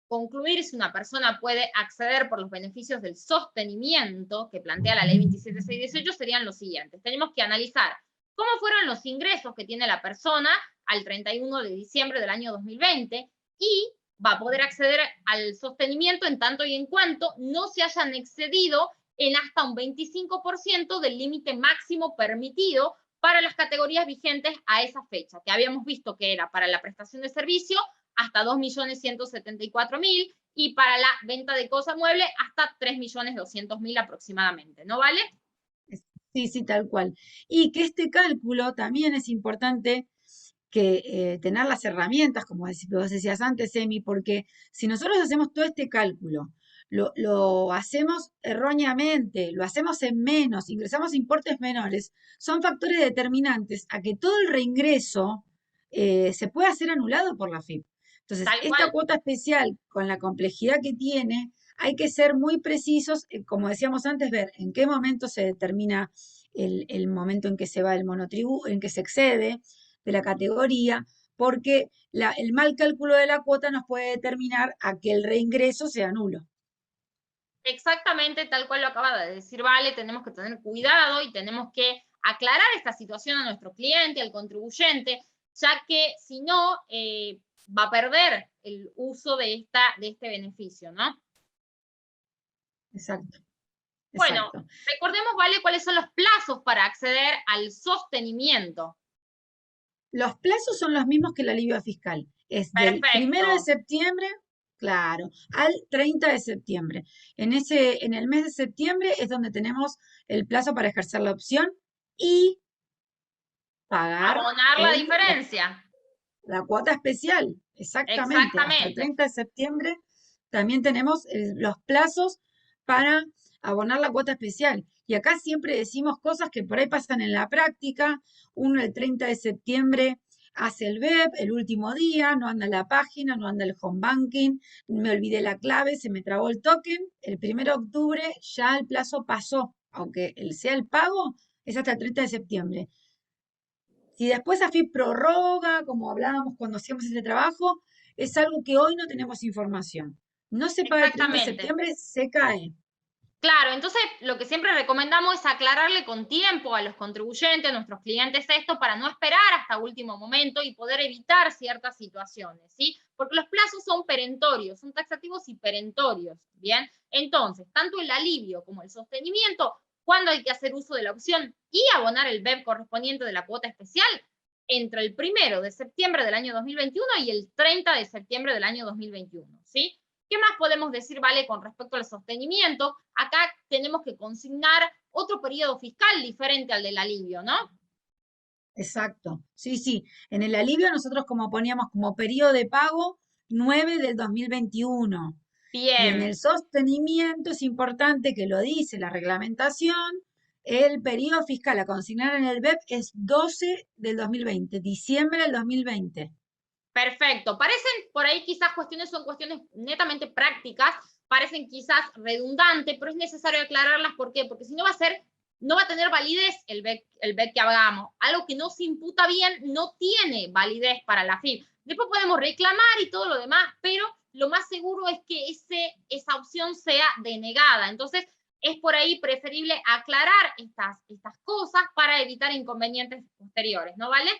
concluir si una persona puede acceder por los beneficios del sostenimiento que plantea la ley 27618 serían los siguientes. Tenemos que analizar cómo fueron los ingresos que tiene la persona al 31 de diciembre del año 2020 y va a poder acceder al sostenimiento en tanto y en cuanto no se hayan excedido en hasta un 25% del límite máximo permitido para las categorías vigentes a esa fecha, que habíamos visto que era para la prestación de servicio hasta 2.174.000 y para la venta de cosa mueble hasta 3.200.000 aproximadamente, ¿no vale? Sí, sí, tal cual. Y que este cálculo también es importante que tener las herramientas, como vos decías antes, Emi, porque si nosotros hacemos todo este cálculo, lo hacemos erróneamente, lo hacemos en menos, ingresamos importes menores, son factores determinantes a que todo el reingreso se puede hacer anulado por la AFIP. Entonces, Tal esta cual. cuota especial, con la complejidad que tiene, hay que ser muy precisos, como decíamos antes, ver en qué momento se determina el momento en que se va el monotributo, en que se excede de la categoría, porque el mal cálculo de la cuota nos puede determinar a que el reingreso sea nulo. Exactamente tal cual lo acaba de decir Vale, tenemos que tener cuidado y tenemos que aclarar esta situación a nuestro cliente, al contribuyente, ya que si no, va a perder el uso de este beneficio, ¿no? Exacto, Bueno, exacto. recordemos, Vale, cuáles son los plazos para acceder al sostenimiento. Los plazos son los mismos que el alivio fiscal. Es del 1 de Perfecto. septiembre, claro, al 30 de septiembre. En el mes de septiembre es donde tenemos el plazo para ejercer la opción y pagar Abonar la el, la, diferencia. la cuota especial. Exactamente. Hasta el Exactamente. 30 de septiembre también tenemos los plazos para abonar la cuota especial. Y acá siempre decimos cosas que por ahí pasan en la práctica. Uno el 30 de septiembre hace el BEP, el último día, no anda la página, no anda el home banking, me olvidé la clave, se me trabó el token. El 1 de octubre ya el plazo pasó, aunque sea el pago, es hasta el 30 de septiembre. Si después AFIP prorroga, como hablábamos cuando hacíamos ese trabajo, es algo que hoy no tenemos información. No se paga el 30 de Exactamente. septiembre, se cae. Claro, entonces lo que siempre recomendamos es aclararle con tiempo a los contribuyentes, a nuestros clientes esto, para no esperar hasta último momento y poder evitar ciertas situaciones, ¿sí? Porque los plazos son perentorios, son taxativos y perentorios, ¿bien? Entonces, tanto el alivio como el sostenimiento, cuando hay que hacer uso de la opción y abonar el BEP correspondiente de la cuota especial, entre el 1 de septiembre del año 2021 y el 30 de septiembre del año 2021, ¿sí? ¿Qué más podemos decir, Vale, con respecto al sostenimiento? Acá tenemos que consignar otro periodo fiscal diferente al del alivio, ¿no? Exacto. Sí, sí. En el alivio nosotros como poníamos como periodo de pago 9 del 2021. Y en Bien, el sostenimiento es importante que lo dice la reglamentación, el periodo fiscal a consignar en el BEP es 12 del 2020, diciembre del 2020. perfecto. Parecen por ahí quizás son cuestiones netamente prácticas, parecen quizás redundantes, pero es necesario aclararlas. ¿Por qué? Porque si no no va a tener validez el BEC que hagamos. Algo que no se imputa bien no tiene validez para la FIP. Después podemos reclamar y todo lo demás, pero lo más seguro es que esa opción sea denegada. Entonces, es por ahí preferible aclarar estas cosas para evitar inconvenientes posteriores, ¿no vale?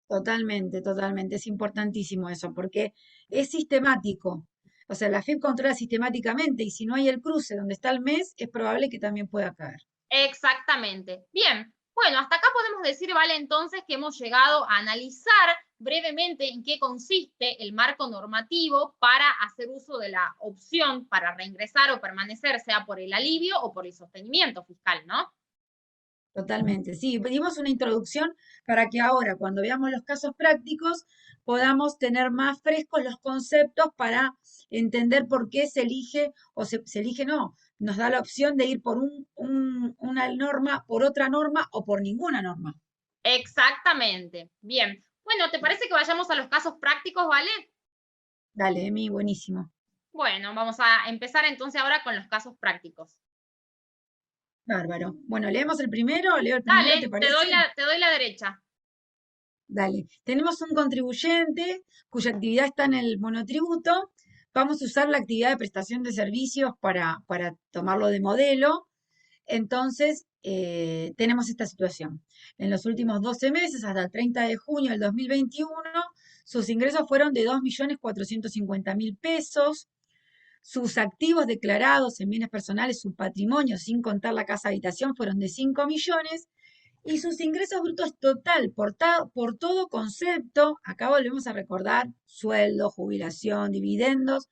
Totalmente, totalmente. Es importantísimo eso, porque es sistemático. O sea, la FIP controla sistemáticamente y si no hay el cruce donde está el mes, es probable que también pueda caer. Exactamente. Bien, bueno, hasta acá podemos decir, Vale, entonces que hemos llegado a analizar brevemente en qué consiste el marco normativo para hacer uso de la opción para reingresar o permanecer, sea por el alivio o por el sostenimiento fiscal, ¿no? Totalmente. Sí, dimos una introducción para que ahora, cuando veamos los casos prácticos, podamos tener más frescos los conceptos para entender por qué se elige o se elige no. Nos da la opción de ir por una norma, por otra norma o por ninguna norma. Exactamente. Bien. Bueno, ¿te parece que vayamos a los casos prácticos, Vale? Dale, Emi, buenísimo. Bueno, vamos a empezar entonces ahora con los casos prácticos. Bárbaro. Bueno, leemos el primero, leo el primero, ¿te Dale, parece? te doy la derecha. Dale. Tenemos un contribuyente cuya actividad está en el monotributo. Vamos a usar la actividad de prestación de servicios para tomarlo de modelo. Entonces, tenemos esta situación. En los últimos 12 meses, hasta el 30 de junio del 2021, sus ingresos fueron de 2.450.000 pesos. Sus activos declarados en bienes personales, su patrimonio, sin contar la casa habitación, fueron de 5 millones. Y sus ingresos brutos total por todo concepto, acá volvemos a recordar sueldo, jubilación, dividendos,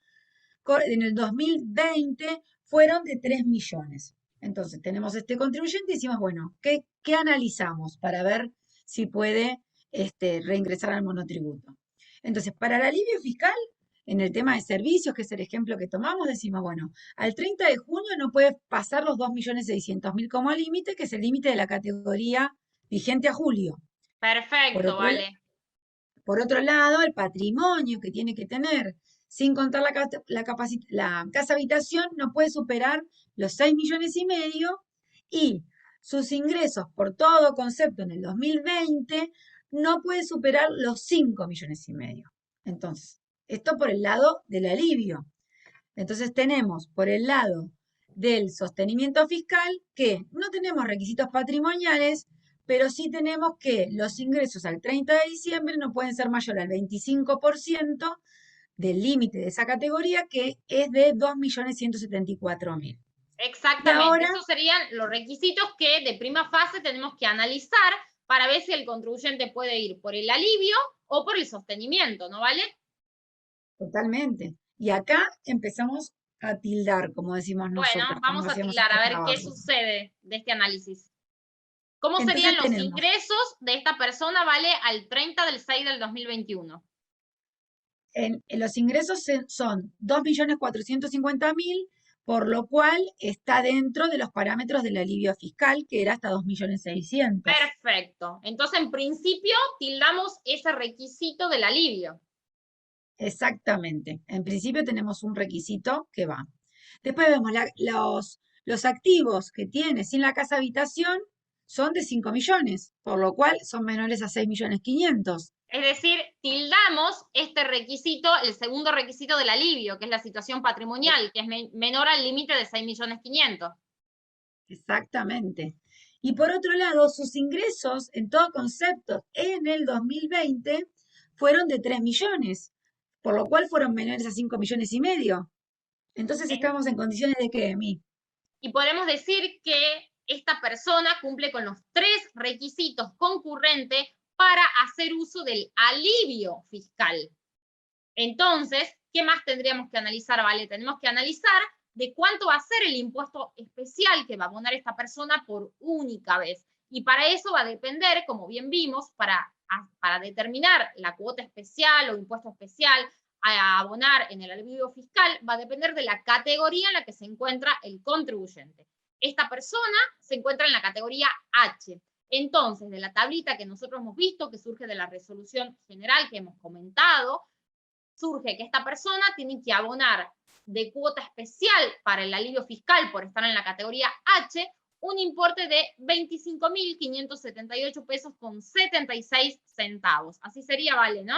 en el 2020 fueron de 3 millones. Entonces, tenemos este contribuyente y decimos, bueno, ¿qué analizamos para ver si puede reingresar al monotributo? Entonces, para el alivio fiscal, en el tema de servicios, que es el ejemplo que tomamos, decimos, bueno, al 30 de junio no puede pasar los 2.600.000 como límite, que es el límite de la categoría vigente a julio. Por Perfecto, otro, Vale. Por otro lado, el patrimonio que tiene que tener, sin contar la casa habitación, no puede superar los 6,5 millones y sus ingresos por todo concepto en el 2020 no puede superar los 5,5 millones. Entonces, esto por el lado del alivio. Entonces tenemos por el lado del sostenimiento fiscal que no tenemos requisitos patrimoniales, pero sí tenemos que los ingresos al 30 de diciembre no pueden ser mayor al 25% del límite de esa categoría, que es de 2.174.000. Exactamente, ahora, esos serían los requisitos que de prima fase tenemos que analizar para ver si el contribuyente puede ir por el alivio o por el sostenimiento, ¿no vale? totalmente. Y acá empezamos a tildar, como decimos Bueno, nosotros, vamos cuando a hacemos tildar este a ver qué trabajo. sucede de este análisis. ¿Cómo serían Entonces los tenemos, ingresos de esta persona, vale, al 30 del 6 del 2021? en los ingresos son 2.450.000, por lo cual está dentro de los parámetros del alivio fiscal, que era hasta 2.600.000. Perfecto. Entonces, en principio, tildamos ese requisito del alivio. Exactamente. En principio tenemos un requisito que va. Después vemos los activos que tiene sin la casa habitación son de 5 millones, por lo cual son menores a 6.500.000. Es decir, tildamos este requisito, el segundo requisito del alivio, que es la situación patrimonial, que es menor al límite de 6.500.000. Exactamente. Y por otro lado, sus ingresos en todo concepto en el 2020 fueron de 3 millones, por lo cual fueron menores a 5,5 millones. Entonces estamos en condiciones de que, Y podemos decir que esta persona cumple con los 3 requisitos concurrentes para hacer uso del alivio fiscal. Entonces, ¿qué más tendríamos que analizar, vale? Tenemos que analizar de cuánto va a ser el impuesto especial que va a abonar esta persona por única vez. Y para eso va a depender, como bien vimos, para determinar la cuota especial o impuesto especial a abonar en el alivio fiscal, va a depender de la categoría en la que se encuentra el contribuyente. Esta persona se encuentra en la categoría H. Entonces, de la tablita que nosotros hemos visto, que surge de la resolución general que hemos comentado, surge que esta persona tiene que abonar de cuota especial para el alivio fiscal por estar en la categoría H un importe de 25.578 pesos con 76 centavos. Así sería, vale, ¿no?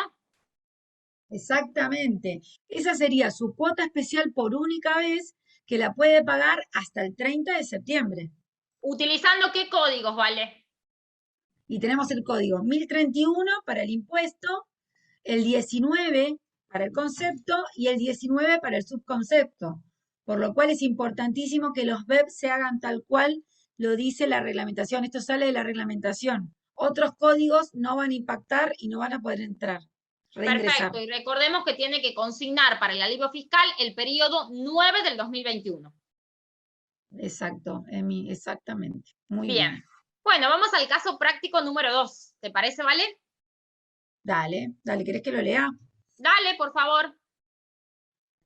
exactamente, esa sería su cuota especial por única vez, que la puede pagar hasta el 30 de septiembre. ¿Utilizando qué códigos, vale? Y tenemos el código 1031 para el impuesto, el 19 para el concepto y el 19 para el subconcepto, por lo cual es importantísimo que los BEP se hagan tal cual lo dice la reglamentación. Esto sale de la reglamentación. Otros códigos no van a impactar y no van a poder entrar, reingresar. Perfecto, y recordemos que tiene que consignar para el alivio fiscal el periodo 9 del 2021. Exacto, Emi, exactamente. Muy Bien. bien. Bueno, vamos al caso práctico número 2. ¿Te parece, vale? Dale, dale, ¿querés que lo lea? Dale, por favor.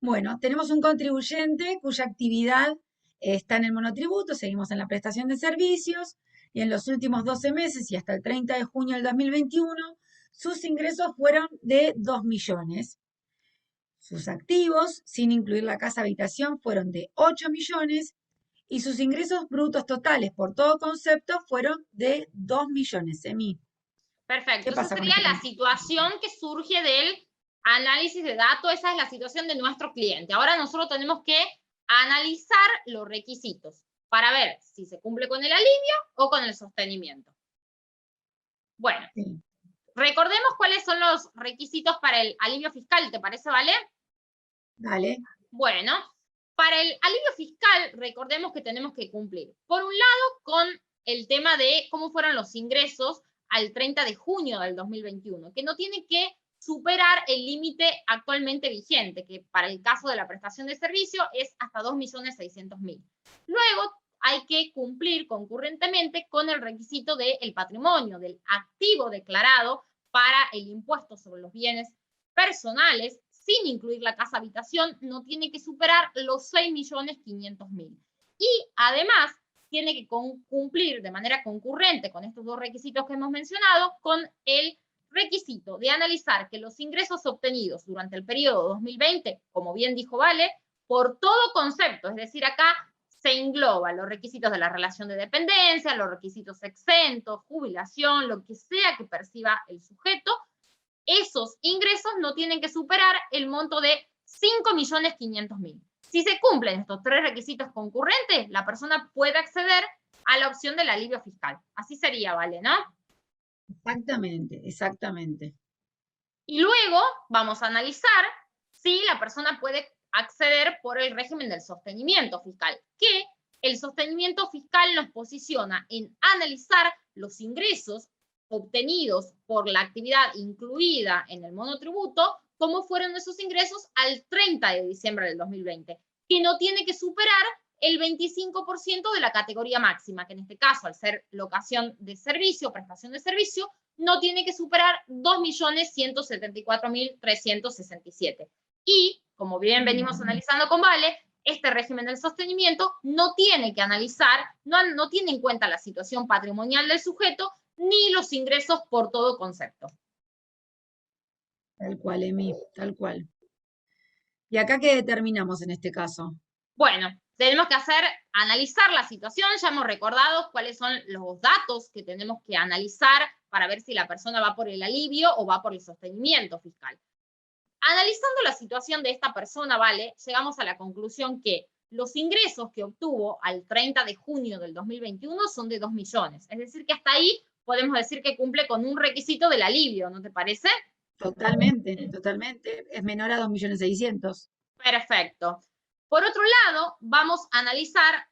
Bueno, tenemos un contribuyente cuya actividad está en el monotributo, seguimos en la prestación de servicios, y en los últimos 12 meses y hasta el 30 de junio del 2021, sus ingresos fueron de 2 millones. Sus activos, sin incluir la casa habitación, fueron de 8 millones y sus ingresos brutos totales por todo concepto fueron de 2 millones. Perfecto. ¿Qué Esa pasa con sería este la concepto? situación que surge del análisis de datos. Esa es la situación de nuestro cliente. Ahora nosotros tenemos que analizar los requisitos para ver si se cumple con el alivio o con el sostenimiento. Bueno, Sí, recordemos cuáles son los requisitos para el alivio fiscal. ¿Te parece, vale? dale. Bueno, para el alivio fiscal, recordemos que tenemos que cumplir, por un lado, con el tema de cómo fueron los ingresos al 30 de junio del 2021, que no tiene que superar el límite actualmente vigente, que para el caso de la prestación de servicio es hasta 2.600.000. Luego, hay que cumplir concurrentemente con el requisito del patrimonio, del activo declarado para el impuesto sobre los bienes personales, sin incluir la casa habitación, no tiene que superar los 6.500.000. Y además tiene que cumplir de manera concurrente con estos dos requisitos que hemos mencionado con el requisito de analizar que los ingresos obtenidos durante el periodo 2020, como bien dijo Vale, por todo concepto, es decir, acá se engloban los requisitos de la relación de dependencia, los requisitos exentos, jubilación, lo que sea que perciba el sujeto, esos ingresos no tienen que superar el monto de 5.500.000. Si se cumplen estos 3 requisitos concurrentes, la persona puede acceder a la opción del alivio fiscal. Así sería, ¿vale? ¿No? Exactamente, exactamente. Y luego vamos a analizar si la persona puede acceder por el régimen del sostenimiento fiscal, que el sostenimiento fiscal nos posiciona en analizar los ingresos obtenidos por la actividad incluida en el monotributo, cómo fueron esos ingresos al 30 de diciembre del 2020, que no tiene que superar el 25% de la categoría máxima, que en este caso, al ser locación de servicio, prestación de servicio, no tiene que superar 2.174.367. Y, como bien venimos analizando con Vale, este régimen del sostenimiento no tiene que analizar, no tiene en cuenta la situación patrimonial del sujeto, ni los ingresos por todo concepto. Tal cual, Emi, tal cual. ¿Y acá qué determinamos en este caso? Bueno, tenemos que analizar la situación, ya hemos recordado cuáles son los datos que tenemos que analizar para ver si la persona va por el alivio o va por el sostenimiento fiscal. Analizando la situación de esta persona, ¿vale? Llegamos a la conclusión que los ingresos que obtuvo al 30 de junio del 2021 son de 2 millones. Es decir, que hasta ahí podemos decir que cumple con un requisito del alivio, ¿no te parece? Totalmente, totalmente. Es menor a 2.600.000. Perfecto. Por otro lado, vamos a analizar,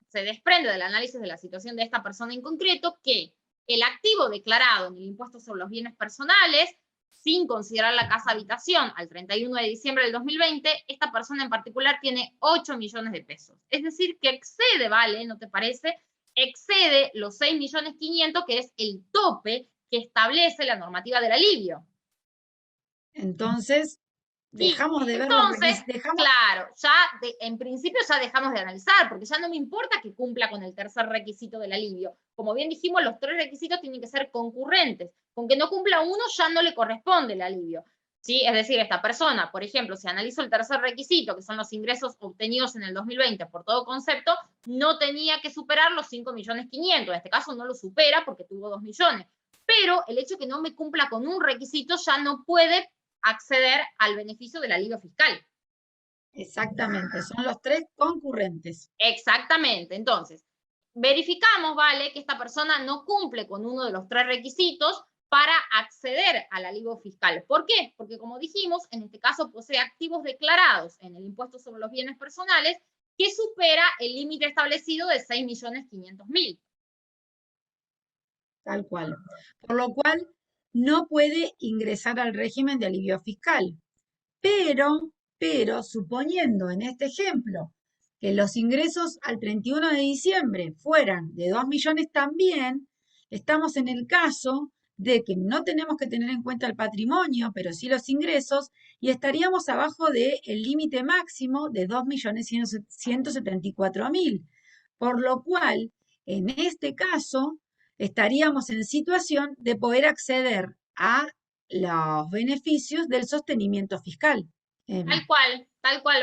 se desprende del análisis de la situación de esta persona en concreto, que el activo declarado en el impuesto sobre los bienes personales, sin considerar la casa habitación, al 31 de diciembre del 2020, esta persona en particular tiene 8 millones de pesos. Es decir, que excede, ¿vale? ¿No te parece? Excede los 6.500.000, que es el tope que establece la normativa del alivio. Entonces, dejamos de ver los Entonces, requisitos. claro, en principio ya dejamos de analizar, porque ya no me importa que cumpla con el tercer requisito del alivio. Como bien dijimos, los 3 requisitos tienen que ser concurrentes. Con que no cumpla uno, ya no le corresponde el alivio. ¿Sí? Es decir, esta persona, por ejemplo, si analizo el tercer requisito, que son los ingresos obtenidos en el 2020 por todo concepto, no tenía que superar los 5.500.000. En este caso no lo supera porque tuvo 2 millones. Pero el hecho de que no me cumpla con un requisito ya no puede acceder al beneficio del alivio fiscal. Exactamente, son los 3 concurrentes. Exactamente. Entonces, verificamos, ¿vale?, que esta persona no cumple con uno de los 3 requisitos para acceder al alivio fiscal. ¿Por qué? Porque, como dijimos, en este caso posee activos declarados en el impuesto sobre los bienes personales que supera el límite establecido de 6.500.000. Tal cual. Por lo cual, no puede ingresar al régimen de alivio fiscal. Pero, suponiendo en este ejemplo que los ingresos al 31 de diciembre fueran de 2 millones también, estamos en el caso de que no tenemos que tener en cuenta el patrimonio, pero sí los ingresos, y estaríamos abajo del límite máximo de 2.174.000. Por lo cual, en este caso, estaríamos en situación de poder acceder a los beneficios del sostenimiento fiscal. Tal cual,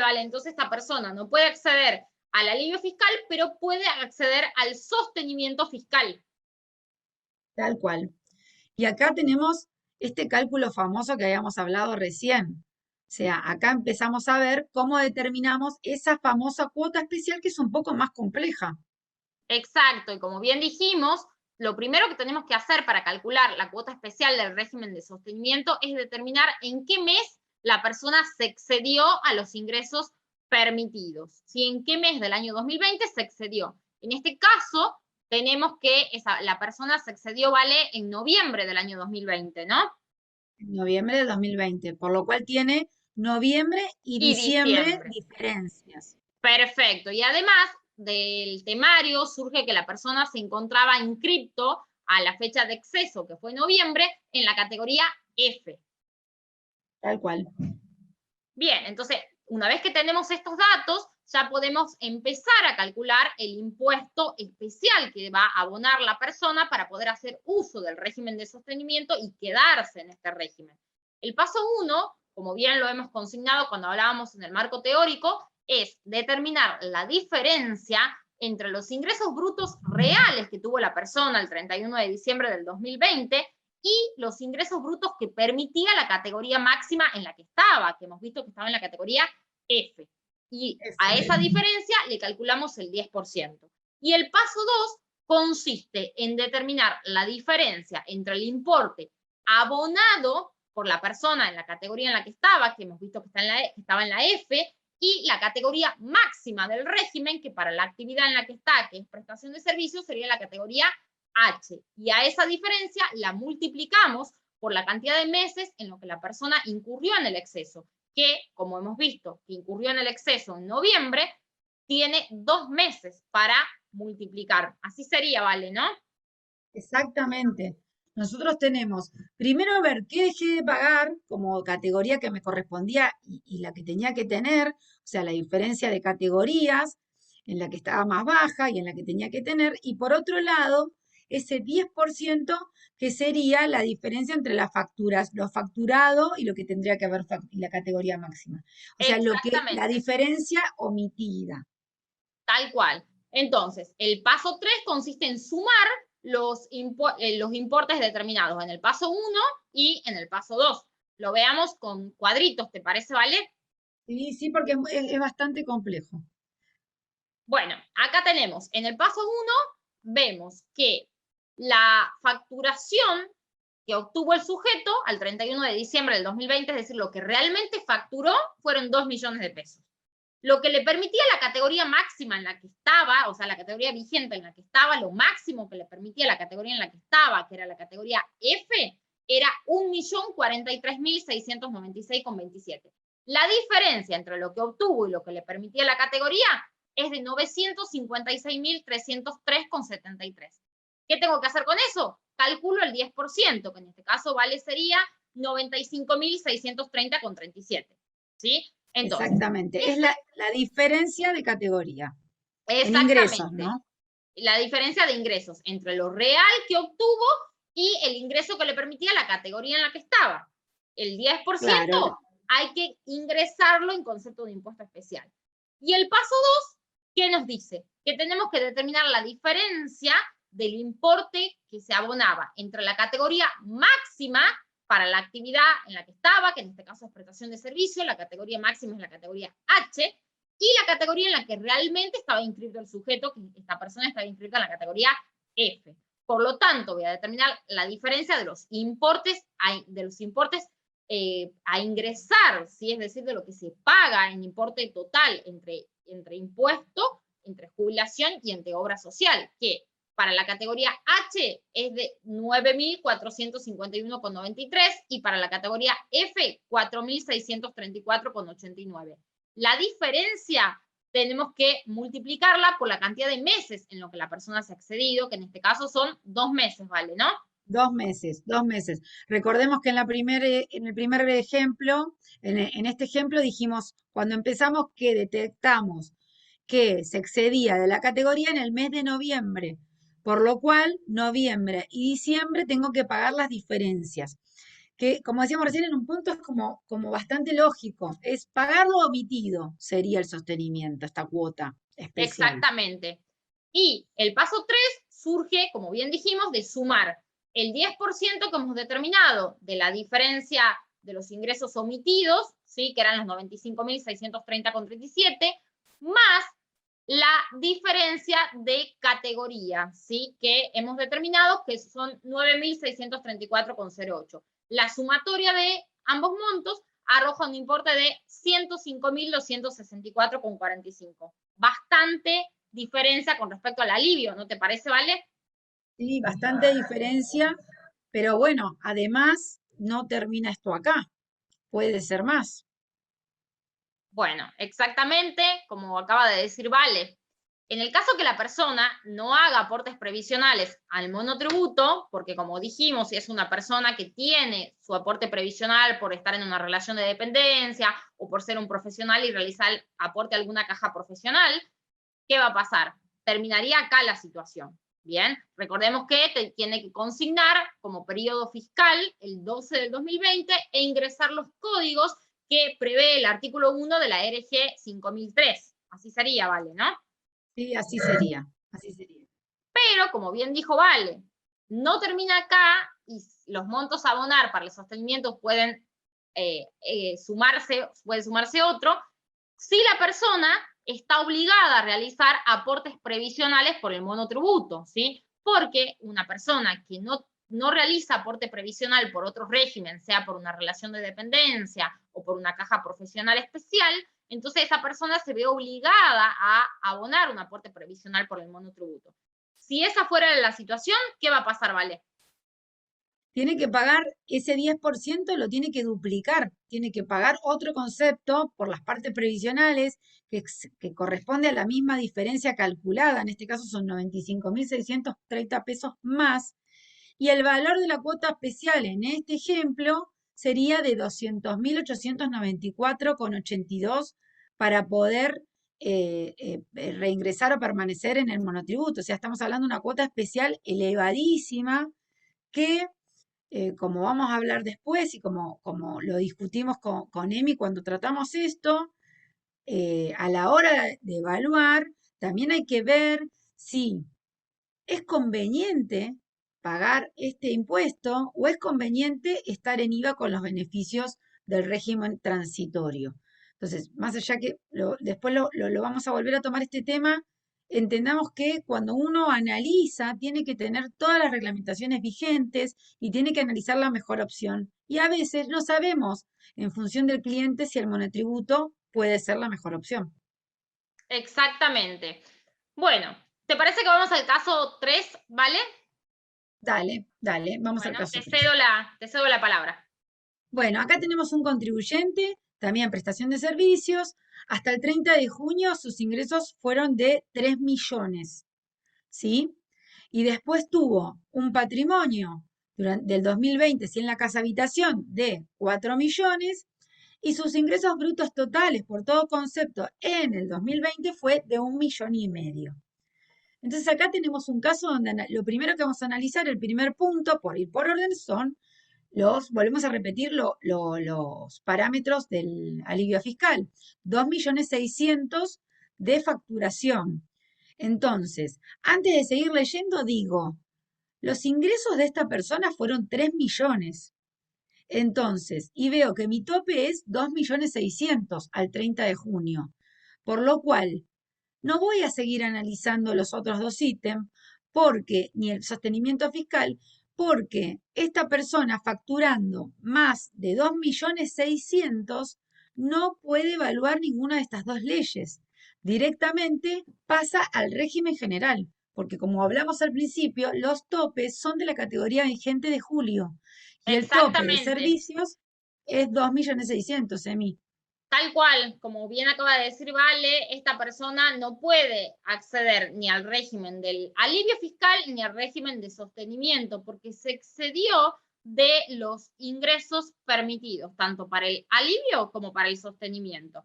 vale. Entonces esta persona no puede acceder al alivio fiscal, pero puede acceder al sostenimiento fiscal. Tal cual. Y acá tenemos este cálculo famoso que habíamos hablado recién. O sea, acá empezamos a ver cómo determinamos esa famosa cuota especial que es un poco más compleja. Exacto, y como bien dijimos, lo primero que tenemos que hacer para calcular la cuota especial del régimen de sostenimiento es determinar en qué mes la persona se excedió a los ingresos permitidos. Si en qué mes del año 2020 se excedió. En este caso, tenemos que la persona se excedió, ¿vale?, en noviembre del año 2020, ¿no? En noviembre de 2020, por lo cual tiene noviembre y diciembre diferencias. Perfecto, y además del temario surge que la persona se encontraba inscripto a la fecha de exceso, que fue noviembre, en la categoría F. Tal cual. Bien, entonces, una vez que tenemos estos datos, ya podemos empezar a calcular el impuesto especial que va a abonar la persona para poder hacer uso del régimen de sostenimiento y quedarse en este régimen. El paso 1, como bien lo hemos consignado cuando hablábamos en el marco teórico, es determinar la diferencia entre los ingresos brutos reales que tuvo la persona el 31 de diciembre del 2020 y los ingresos brutos que permitía la categoría máxima en la que estaba, que hemos visto que estaba en la categoría F. Y a esa diferencia le calculamos el 10%. Y el paso 2 consiste en determinar la diferencia entre el importe abonado por la persona en la categoría en la que estaba, que hemos visto que estaba en la F, y la categoría máxima del régimen, que para la actividad en la que está, que es prestación de servicios, sería la categoría H. Y a esa diferencia la multiplicamos por la cantidad de meses en lo que la persona incurrió en el exceso, que, como hemos visto, que incurrió en el exceso en noviembre, tiene 2 meses para multiplicar. Así sería, ¿vale? ¿No? Exactamente. Nosotros tenemos, primero ver qué dejé de pagar como categoría que me correspondía y la que tenía que tener, o sea, la diferencia de categorías en la que estaba más baja y en la que tenía que tener, y por otro lado, ese 10% que sería la diferencia entre las facturas, lo facturado y lo que tendría que haber la categoría máxima. O sea, la diferencia omitida. Tal cual. Entonces, el paso 3 consiste en sumar los importes determinados en el paso 1 y en el paso 2. Lo veamos con cuadritos, ¿te parece, Vale? Sí, sí, porque es bastante complejo. Bueno, acá tenemos, en el paso 1, vemos que la facturación que obtuvo el sujeto al 31 de diciembre del 2020, es decir, lo que realmente facturó, fueron 2 millones de pesos. Lo que le permitía la categoría máxima en la que estaba, o sea, la categoría vigente en la que estaba, lo máximo que le permitía la categoría en la que estaba, que era la categoría F, era 1.043.696,27. La diferencia entre lo que obtuvo y lo que le permitía la categoría es de 956.303,73. ¿Qué tengo que hacer con eso? Calculo el 10%, que en este caso vale sería 95.630,37. ¿Sí? Entonces, exactamente, es la diferencia de categoría. En exactamente. ingresos, ¿no? La diferencia de ingresos entre lo real que obtuvo y el ingreso que le permitía la categoría en la que estaba. El 10% Claro. hay que ingresarlo en concepto de impuesto especial. Y el paso 2, ¿qué nos dice? Que tenemos que determinar la diferencia del importe que se abonaba entre la categoría máxima para la actividad en la que estaba, que en este caso es prestación de servicio, la categoría máxima es la categoría H, y la categoría en la que realmente estaba inscrito el sujeto, que esta persona estaba inscrita en la categoría F. Por lo tanto, voy a determinar la diferencia de los importes a ingresar, ¿sí? Es decir, de lo que se paga en importe total entre impuesto, entre jubilación y entre obra social, que para la categoría H es de 9.451,93 y para la categoría F 4.634,89. La diferencia tenemos que multiplicarla por la cantidad de meses en lo que la persona se ha excedido, que en este caso son 2 meses, ¿vale? ¿No? 2 meses, 2 meses. Recordemos que en el primer ejemplo, en este ejemplo dijimos, cuando empezamos que detectamos que se excedía de la categoría en el mes de noviembre, por lo cual noviembre y diciembre tengo que pagar las diferencias. Que, como decíamos recién, en un punto es como bastante lógico, es pagar lo omitido, sería el sostenimiento, esta cuota especial. Exactamente. Y el paso 3 surge, como bien dijimos, de sumar el 10% que hemos determinado de la diferencia de los ingresos omitidos, ¿sí? Que eran los 95.630,37, más la diferencia de categoría, ¿sí? Que hemos determinado que son 9.634,08. La sumatoria de ambos montos arroja un importe de 105.264,45. Bastante diferencia con respecto al alivio, ¿no te parece, Vale? Sí, bastante diferencia, pero bueno, además no termina esto acá, puede ser más. Bueno, exactamente, como acaba de decir Vale, En el caso que la persona no haga aportes previsionales al monotributo, porque como dijimos, si es una persona que tiene su aporte previsional por estar en una relación de dependencia o por ser un profesional y realizar aporte a alguna caja profesional, ¿qué va a pasar? Terminaría acá la situación. Bien, recordemos que te tiene que consignar como periodo fiscal el 12 del 2020 e ingresar los códigos que prevé el artículo 1 de la RG 5003. Así sería, ¿vale? ¿No? Sí, así sería, así sería. Pero, como bien dijo Vale, no termina acá y los montos a abonar para el sostenimiento pueden sumarse otro, si la persona está obligada a realizar aportes previsionales por el monotributo, ¿sí? Porque una persona que no realiza aporte previsional por otro régimen, sea por una relación de dependencia o por una caja profesional especial, entonces esa persona se ve obligada a abonar un aporte previsional por el monotributo. Si esa fuera la situación, ¿qué va a pasar, Vale? Tiene que pagar ese 10%, lo tiene que duplicar, tiene que pagar otro concepto por las partes previsionales que corresponde a la misma diferencia calculada, en este caso son 95.630 pesos más, y el valor de la cuota especial en este ejemplo sería de 200.894,82 para poder reingresar o permanecer en el monotributo. O sea, estamos hablando de una cuota especial elevadísima que como vamos a hablar después y como lo discutimos con Emi cuando tratamos esto, a la hora de evaluar, también hay que ver si es conveniente pagar este impuesto o es conveniente estar en IVA con los beneficios del régimen transitorio. Entonces, más allá que después lo vamos a volver a tomar este tema, entendamos que cuando uno analiza, tiene que tener todas las reglamentaciones vigentes y tiene que analizar la mejor opción. Y a veces no sabemos, en función del cliente, si el monotributo puede ser la mejor opción. Exactamente. Bueno, ¿te parece que vamos al caso 3, ¿vale? Dale, dale, vamos al Bueno, caso te 3. cedo la palabra. Bueno, acá tenemos un contribuyente, también prestación de servicios. Hasta el 30 de junio sus ingresos fueron de 3 millones, ¿sí? Y después tuvo un patrimonio del 2020, sí, en la casa habitación, de 4 millones, y sus ingresos brutos totales por todo concepto en el 2020 fue de 1,5 millones. Entonces acá tenemos un caso donde lo primero que vamos a analizar, el primer punto, por ir por orden, son volvemos a repetir los parámetros del alivio fiscal. 2.600.000 de facturación. Entonces, antes de seguir leyendo, digo, los ingresos de esta persona fueron 3 millones. Entonces, y veo que mi tope es 2.600.000 al 30 de junio. Por lo cual, no voy a seguir analizando los otros dos ítems porque, ni el sostenimiento fiscal, porque esta persona facturando más de 2.600.000 no puede evaluar ninguna de estas dos leyes. Directamente pasa al régimen general, porque como hablamos al principio, los topes son de la categoría vigente de julio y el tope de Exactamente. servicios es 2.600.000, Emi. Tal cual, como bien acaba de decir Vale, esta persona no puede acceder ni al régimen del alivio fiscal ni al régimen de sostenimiento, porque se excedió de los ingresos permitidos, tanto para el alivio como para el sostenimiento.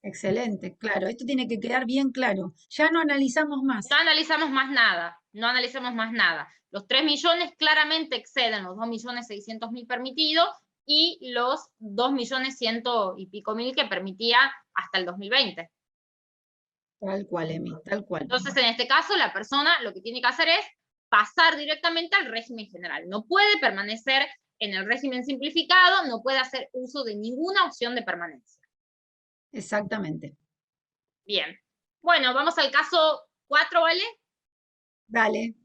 Excelente, claro, esto tiene que quedar bien claro. Ya no analizamos más. No analizamos más nada, no analizamos más nada. Los 3 millones claramente exceden los 2.600.000 permitidos y los 2.100.000 y pico que permitía hasta el 2020. Tal cual, Emi, tal cual. Entonces, en este caso, la persona lo que tiene que hacer es pasar directamente al régimen general. No puede permanecer en el régimen simplificado, no puede hacer uso de ninguna opción de permanencia. Exactamente. Bien. Bueno, vamos al caso 4, ¿vale? Dale,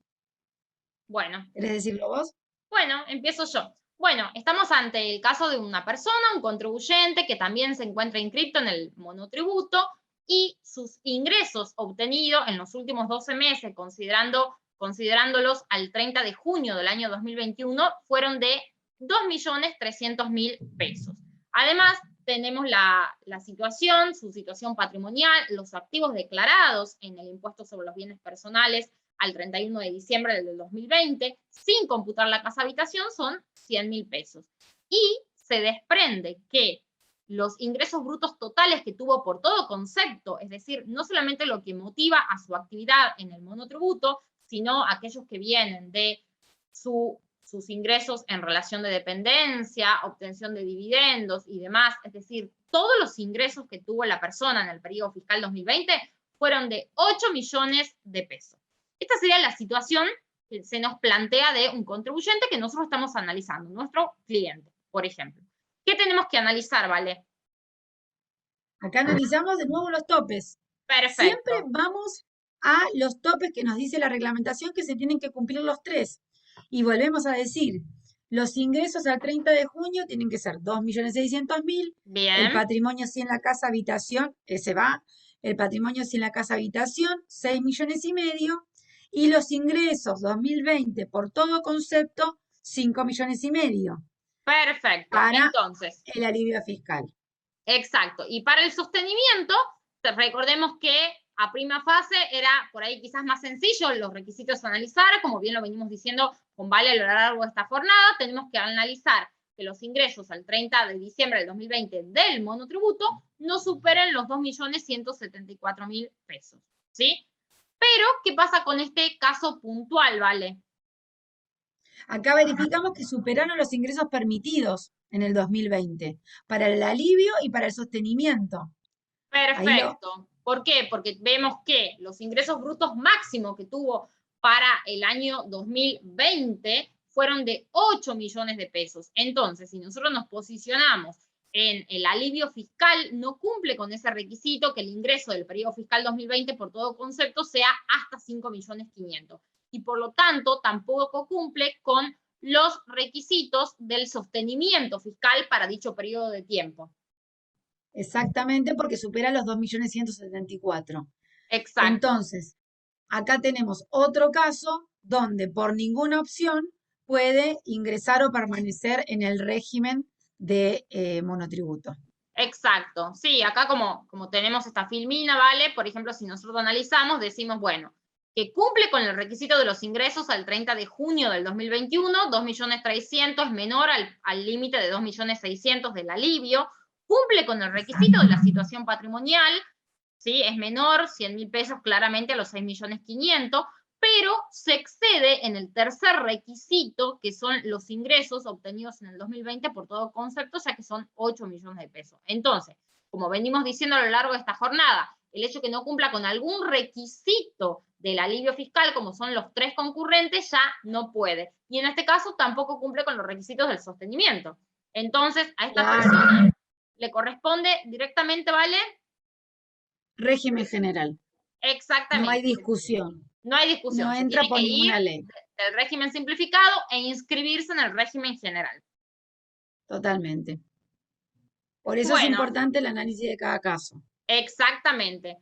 Bueno, ¿querés decirlo vos? Bueno, empiezo yo. Bueno, estamos ante el caso de una persona, un contribuyente que también se encuentra inscrito en el monotributo y sus ingresos obtenidos en los últimos 12 meses, considerándolos al 30 de junio del año 2021, fueron de 2.300.000 pesos. Además, tenemos la situación, su situación patrimonial, los activos declarados en el impuesto sobre los bienes personales al 31 de diciembre del 2020, sin computar la casa habitación, son 100.000 pesos. Y se desprende que los ingresos brutos totales que tuvo por todo concepto, es decir, no solamente lo que motiva a su actividad en el monotributo, sino aquellos que vienen de sus ingresos en relación de dependencia, obtención de dividendos y demás, es decir, todos los ingresos que tuvo la persona en el periodo fiscal 2020 fueron de 8 millones de pesos. Esta sería la situación que se nos plantea de un contribuyente que nosotros estamos analizando, nuestro cliente, por ejemplo. ¿Qué tenemos que analizar, Vale? Acá analizamos de nuevo los topes. Perfecto. Siempre vamos a los topes que nos dice la reglamentación que se tienen que cumplir los 3. Y volvemos a decir, los ingresos al 30 de junio tienen que ser 2.600.000. Bien. El patrimonio sin la casa habitación, ese va. El patrimonio sin la casa habitación, 6,5 millones. Y los ingresos 2020 por todo concepto, 5,5 millones. Perfecto. Para entonces, el alivio fiscal. Exacto. Y para el sostenimiento, recordemos que a prima fase era por ahí quizás más sencillo los requisitos a analizar, como bien lo venimos diciendo con Vale a lo largo de esta jornada, tenemos que analizar que los ingresos al 30 de diciembre del 2020 del monotributo no superen los 2.174.000 pesos, ¿sí? Pero, ¿qué pasa con este caso puntual, Vale? Acá verificamos que superaron los ingresos permitidos en el 2020 para el alivio y para el sostenimiento. Perfecto. ¿Por qué? Porque vemos que los ingresos brutos máximos que tuvo para el año 2020 fueron de 8 millones de pesos. Entonces, si nosotros nos posicionamos en el alivio fiscal, no cumple con ese requisito que el ingreso del periodo fiscal 2020 por todo concepto sea hasta 5.500.000. Y por lo tanto, tampoco cumple con los requisitos del sostenimiento fiscal para dicho periodo de tiempo. Exactamente, porque supera los 2.174.000. Exacto. Entonces, acá tenemos otro caso donde por ninguna opción puede ingresar o permanecer en el régimen de monotributo. Exacto, sí, acá como tenemos esta filmina, ¿vale? Por ejemplo, si nosotros analizamos, decimos, bueno, que cumple con el requisito de los ingresos al 30 de junio del 2021, 2.300.000 es menor al límite de 2.600.000 del alivio, cumple con el requisito de la situación patrimonial, ¿sí? Es menor, 100.000 pesos claramente a los 6.500.000, pero se excede en el tercer requisito, que son los ingresos obtenidos en el 2020 por todo concepto, ya que son 8 millones de pesos. Entonces, como venimos diciendo a lo largo de esta jornada, el hecho que no cumpla con algún requisito del alivio fiscal, como son los 3 concurrentes, ya no puede. Y en este caso tampoco cumple con los requisitos del sostenimiento. Entonces, a esta persona le corresponde directamente, ¿vale? Régimen general. Exactamente. No hay discusión. No hay discusión. No Se entra tiene por que ninguna ir ley. del régimen simplificado e inscribirse en el régimen general. Totalmente. Por eso es Bueno, importante el análisis de cada caso. exactamente.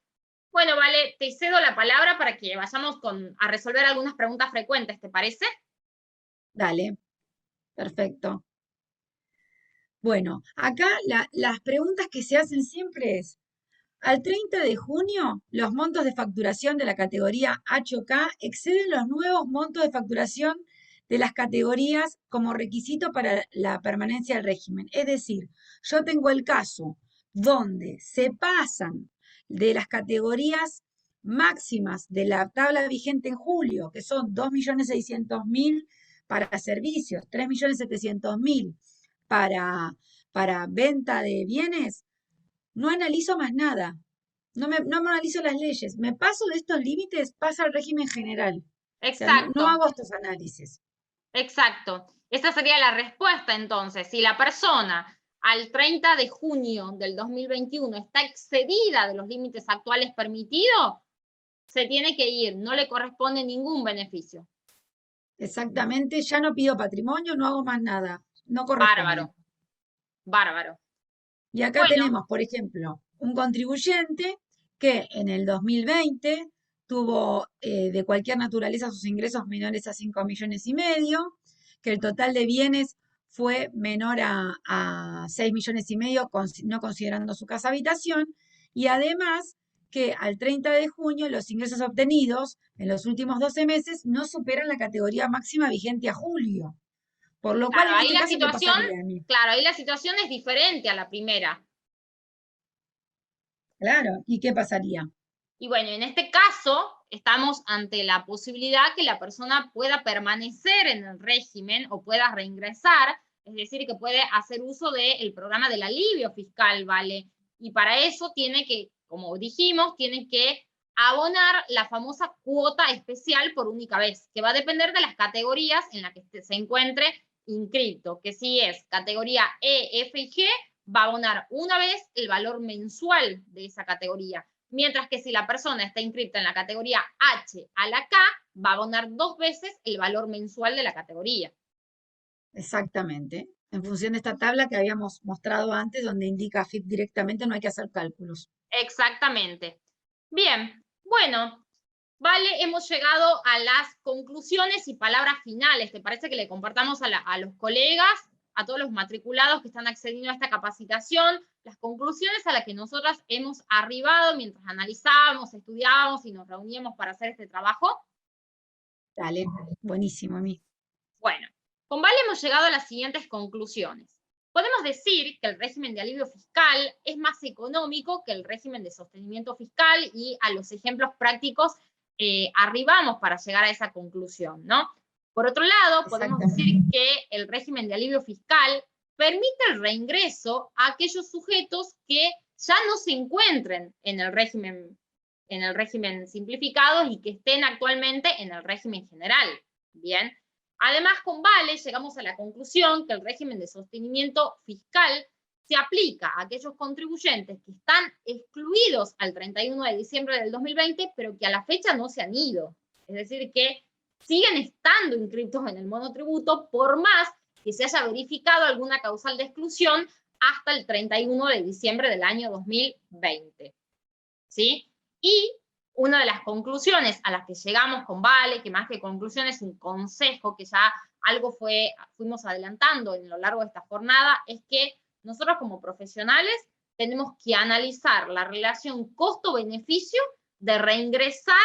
Bueno, Vale, te cedo la palabra para que vayamos a resolver algunas preguntas frecuentes, ¿te parece? Dale. Perfecto. Bueno, acá las preguntas que se hacen siempre es, al 30 de junio, los montos de facturación de la categoría H o K exceden los nuevos montos de facturación de las categorías como requisito para la permanencia del régimen. Es decir, yo tengo el caso donde se pasan de las categorías máximas de la tabla vigente en julio, que son 2.600.000 para servicios, 3.700.000 para venta de bienes, no analizo más nada. No me analizo las leyes. Me paso de estos límites, pasa al régimen general. Exacto. O sea, no hago estos análisis. Exacto. Esta sería la respuesta entonces. Si la persona al 30 de junio del 2021 está excedida de los límites actuales permitidos, se tiene que ir, no le corresponde ningún beneficio. Exactamente, ya no pido patrimonio, no hago más nada. No corresponde. Bárbaro. Bárbaro. Y acá tenemos, por ejemplo, un contribuyente que en el 2020 tuvo de cualquier naturaleza sus ingresos menores a 5,5 millones, que el total de bienes fue menor a 6,5 millones, no considerando su casa habitación, y además que al 30 de junio los ingresos obtenidos en los últimos 12 meses no superan la categoría máxima vigente a julio. Por lo cual, Claro, en ahí este la caso, ¿qué situación, pasaría a mí? claro, ahí la situación es diferente a la primera. Claro, ¿y qué pasaría? Y bueno, en este caso estamos ante la posibilidad que la persona pueda permanecer en el régimen o pueda reingresar, es decir, que puede hacer uso del programa del alivio fiscal, ¿vale? Y para eso tiene que, como dijimos, tiene que abonar la famosa cuota especial por única vez, que va a depender de las categorías en las que se encuentre inscrito, que si es categoría E, F y G, va a abonar una vez el valor mensual de esa categoría. Mientras que si la persona está inscrita en la categoría H a la K, va a abonar 2 veces el valor mensual de la categoría. Exactamente. En función de esta tabla que habíamos mostrado antes, donde indica AFIP directamente, no hay que hacer cálculos. Exactamente. Bien, bueno, vale, hemos llegado a las conclusiones y palabras finales. ¿Te parece que le compartamos a los colegas, a todos los matriculados que están accediendo a esta capacitación, las conclusiones a las que nosotras hemos arribado mientras analizábamos, estudiábamos y nos reuníamos para hacer este trabajo? Dale, buenísimo, a mí. Bueno, con Vale hemos llegado a las siguientes conclusiones. Podemos decir que el régimen de alivio fiscal es más económico que el régimen de sostenimiento fiscal y a los ejemplos prácticos arribamos para llegar a esa conclusión, ¿no? Por otro lado, podemos decir que el régimen de alivio fiscal permite el reingreso a aquellos sujetos que ya no se encuentren en el régimen simplificado y que estén actualmente en el régimen general. Bien. Además, con Vale llegamos a la conclusión que el régimen de sostenimiento fiscal se aplica a aquellos contribuyentes que están excluidos al 31 de diciembre del 2020, pero que a la fecha no se han ido. Es decir, que siguen estando inscritos en el monotributo por más que se haya verificado alguna causal de exclusión hasta el 31 de diciembre del año 2020. ¿Sí? Y una de las conclusiones a las que llegamos con Vale, que más que conclusiones es un consejo, que ya algo fuimos adelantando en lo largo de esta jornada, es que nosotros como profesionales tenemos que analizar la relación costo-beneficio de reingresar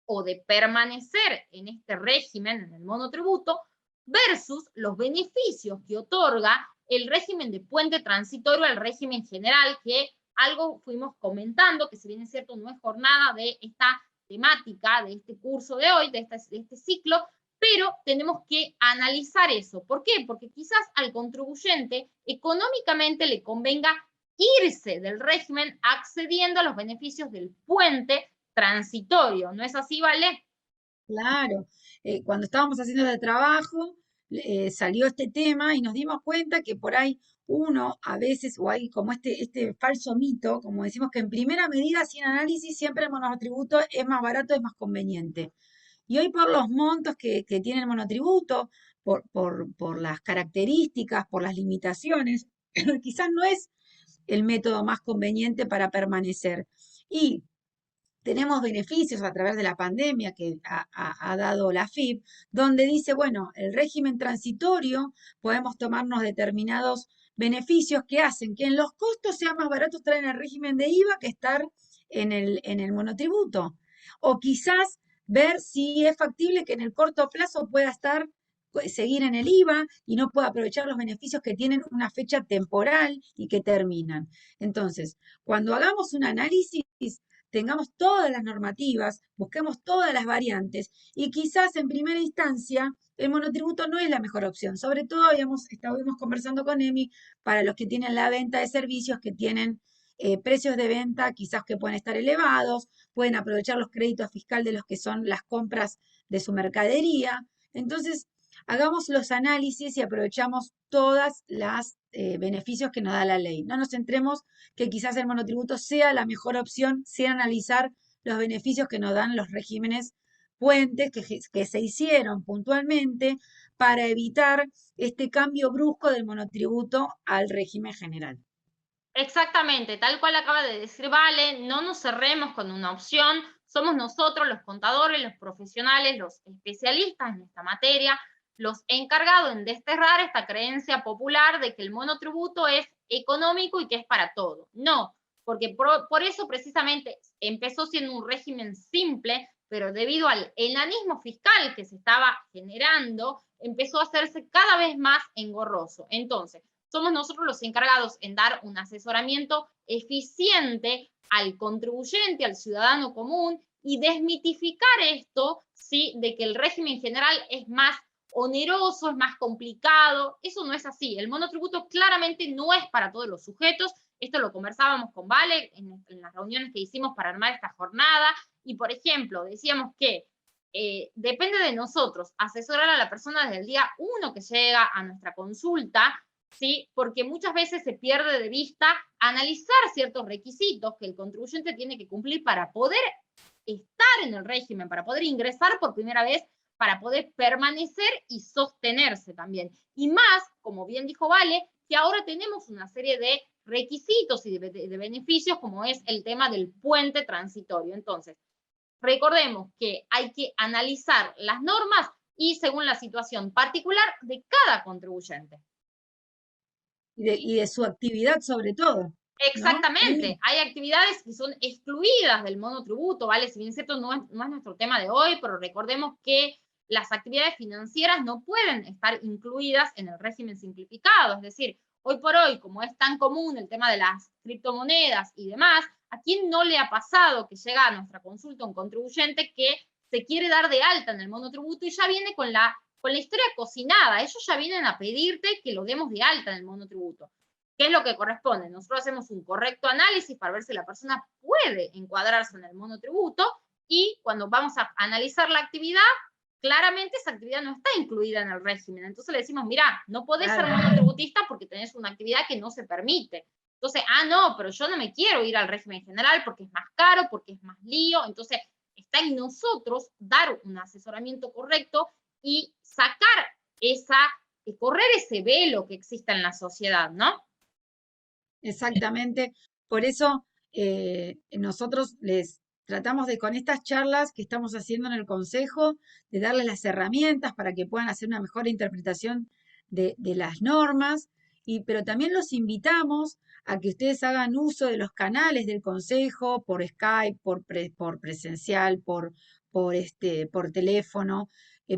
o de permanecer en este régimen, en el monotributo, versus los beneficios que otorga el régimen de puente transitorio al régimen general, que algo fuimos comentando, que si bien es cierto no es jornada de esta temática, de este curso de hoy, de este ciclo, pero tenemos que analizar eso. ¿Por qué? Porque quizás al contribuyente económicamente le convenga irse del régimen accediendo a los beneficios del puente transitorio. ¿No es así, Vale? Claro. Cuando estábamos haciendo el trabajo, salió este tema y nos dimos cuenta que por ahí uno a veces, o hay como este falso mito, como decimos que en primera medida, sin análisis, siempre el monotributo es más barato, es más conveniente. Y hoy por los montos que tiene el monotributo, por las características, por las limitaciones, quizás no es el método más conveniente para permanecer. Y tenemos beneficios a través de la pandemia que ha dado la AFIP, donde dice, bueno, el régimen transitorio, podemos tomarnos determinados beneficios que hacen que en los costos sea más barato estar en el régimen de IVA que estar en el monotributo. O quizás ver si es factible que en el corto plazo pueda seguir en el IVA y no pueda aprovechar los beneficios que tienen una fecha temporal y que terminan. Entonces, cuando hagamos un análisis, tengamos todas las normativas, busquemos todas las variantes y quizás en primera instancia el monotributo no es la mejor opción. Sobre todo estuvimos conversando con Emi para los que tienen la venta de servicios, que tienen precios de venta quizás que pueden estar elevados, pueden aprovechar los créditos fiscales de los que son las compras de su mercadería. Entonces, hagamos los análisis y aprovechamos todas las beneficios que nos da la ley. No nos centremos que quizás el monotributo sea la mejor opción sin analizar los beneficios que nos dan los regímenes puentes que se hicieron puntualmente para evitar este cambio brusco del monotributo al régimen general. Exactamente, tal cual acaba de decir Vale, no nos cerremos con una opción, somos nosotros los contadores, los profesionales, los especialistas en esta materia, los encargados en desterrar esta creencia popular de que el monotributo es económico y que es para todo. No, porque por eso precisamente empezó siendo un régimen simple, pero debido al enanismo fiscal que se estaba generando, empezó a hacerse cada vez más engorroso. Entonces, somos nosotros los encargados en dar un asesoramiento eficiente al contribuyente, al ciudadano común, y desmitificar esto, ¿sí?, de que el régimen general es más oneroso, es más complicado. Eso no es así. El monotributo claramente no es para todos los sujetos. Esto lo conversábamos con Vale en las reuniones que hicimos para armar esta jornada. Y, por ejemplo, decíamos que depende de nosotros asesorar a la persona desde el día 1 que llega a nuestra consulta, ¿sí? Porque muchas veces se pierde de vista analizar ciertos requisitos que el contribuyente tiene que cumplir para poder estar en el régimen, para poder ingresar por primera vez, para poder permanecer y sostenerse también. Y más, como bien dijo Vale, que ahora tenemos una serie de requisitos y de beneficios, como es el tema del puente transitorio. Entonces, recordemos que hay que analizar las normas y según la situación particular de cada contribuyente. Y de su actividad sobre todo, ¿no? Exactamente, hay actividades que son excluidas del monotributo, ¿vale? Si bien es cierto, no es nuestro tema de hoy, pero recordemos que las actividades financieras no pueden estar incluidas en el régimen simplificado, es decir, hoy por hoy, como es tan común el tema de las criptomonedas y demás, ¿a quién no le ha pasado que llega a nuestra consulta un contribuyente que se quiere dar de alta en el monotributo y ya viene con la historia cocinada? Ellos ya vienen a pedirte que lo demos de alta en el monotributo. ¿Qué es lo que corresponde? Nosotros hacemos un correcto análisis para ver si la persona puede encuadrarse en el monotributo y cuando vamos a analizar la actividad, claramente esa actividad no está incluida en el régimen. Entonces le decimos, mira, no podés ser monotributista porque tenés una actividad que no se permite. Entonces, no, pero yo no me quiero ir al régimen general porque es más caro, porque es más lío. Entonces, está en nosotros dar un asesoramiento correcto y sacar correr ese velo que existe en la sociedad, ¿no? Exactamente. Por eso nosotros les tratamos de, con estas charlas que estamos haciendo en el consejo, de darles las herramientas para que puedan hacer una mejor interpretación de las normas, pero también los invitamos a que ustedes hagan uso de los canales del consejo, por Skype, por presencial, por teléfono,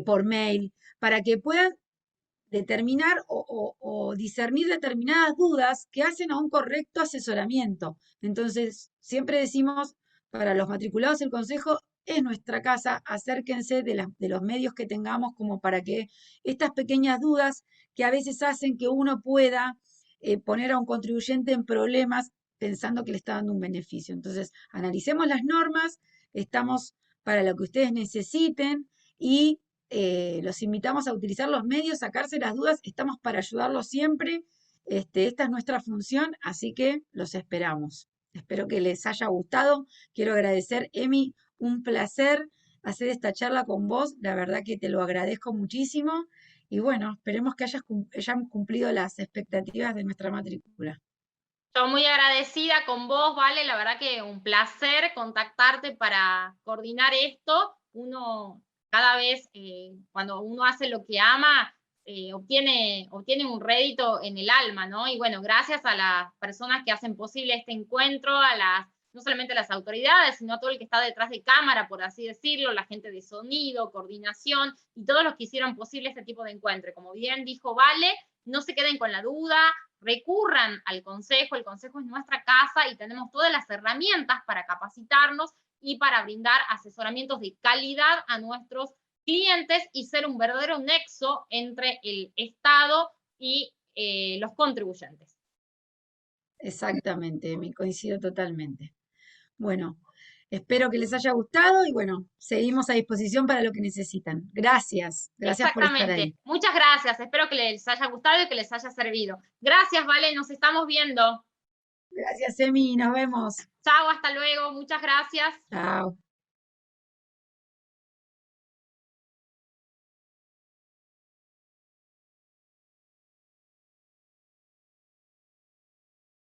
por mail, para que puedan determinar o discernir determinadas dudas que hacen a un correcto asesoramiento. Entonces, siempre decimos, para los matriculados del consejo, es nuestra casa, acérquense de los medios que tengamos como para que estas pequeñas dudas que a veces hacen que uno pueda poner a un contribuyente en problemas pensando que le está dando un beneficio. Entonces, analicemos las normas, estamos para lo que ustedes necesiten y los invitamos a utilizar los medios, sacarse las dudas, estamos para ayudarlos siempre. Esta es nuestra función, así que los esperamos. Espero que les haya gustado. Quiero agradecer, Emi, un placer hacer esta charla con vos. La verdad que te lo agradezco muchísimo. Y bueno, esperemos que hayamos cumplido las expectativas de nuestra matrícula. Yo muy agradecida con vos, Vale. La verdad que un placer contactarte para coordinar esto. Uno cada vez, cuando uno hace lo que ama, obtiene un rédito en el alma, ¿no? Y bueno, gracias a las personas que hacen posible este encuentro, no solamente a las autoridades, sino a todo el que está detrás de cámara, por así decirlo, la gente de sonido, coordinación, y todos los que hicieron posible este tipo de encuentro. Como bien dijo Vale, no se queden con la duda, recurran al consejo, el consejo es nuestra casa y tenemos todas las herramientas para capacitarnos y para brindar asesoramientos de calidad a nuestros clientes y ser un verdadero nexo entre el Estado y los contribuyentes. Exactamente, me coincido totalmente. Bueno, espero que les haya gustado y bueno, seguimos a disposición para lo que necesitan. Gracias por estar ahí. Muchas gracias, espero que les haya gustado y que les haya servido. Gracias, Vale, nos estamos viendo. Gracias, Emi, nos vemos. Chao, hasta luego, muchas gracias. Chao.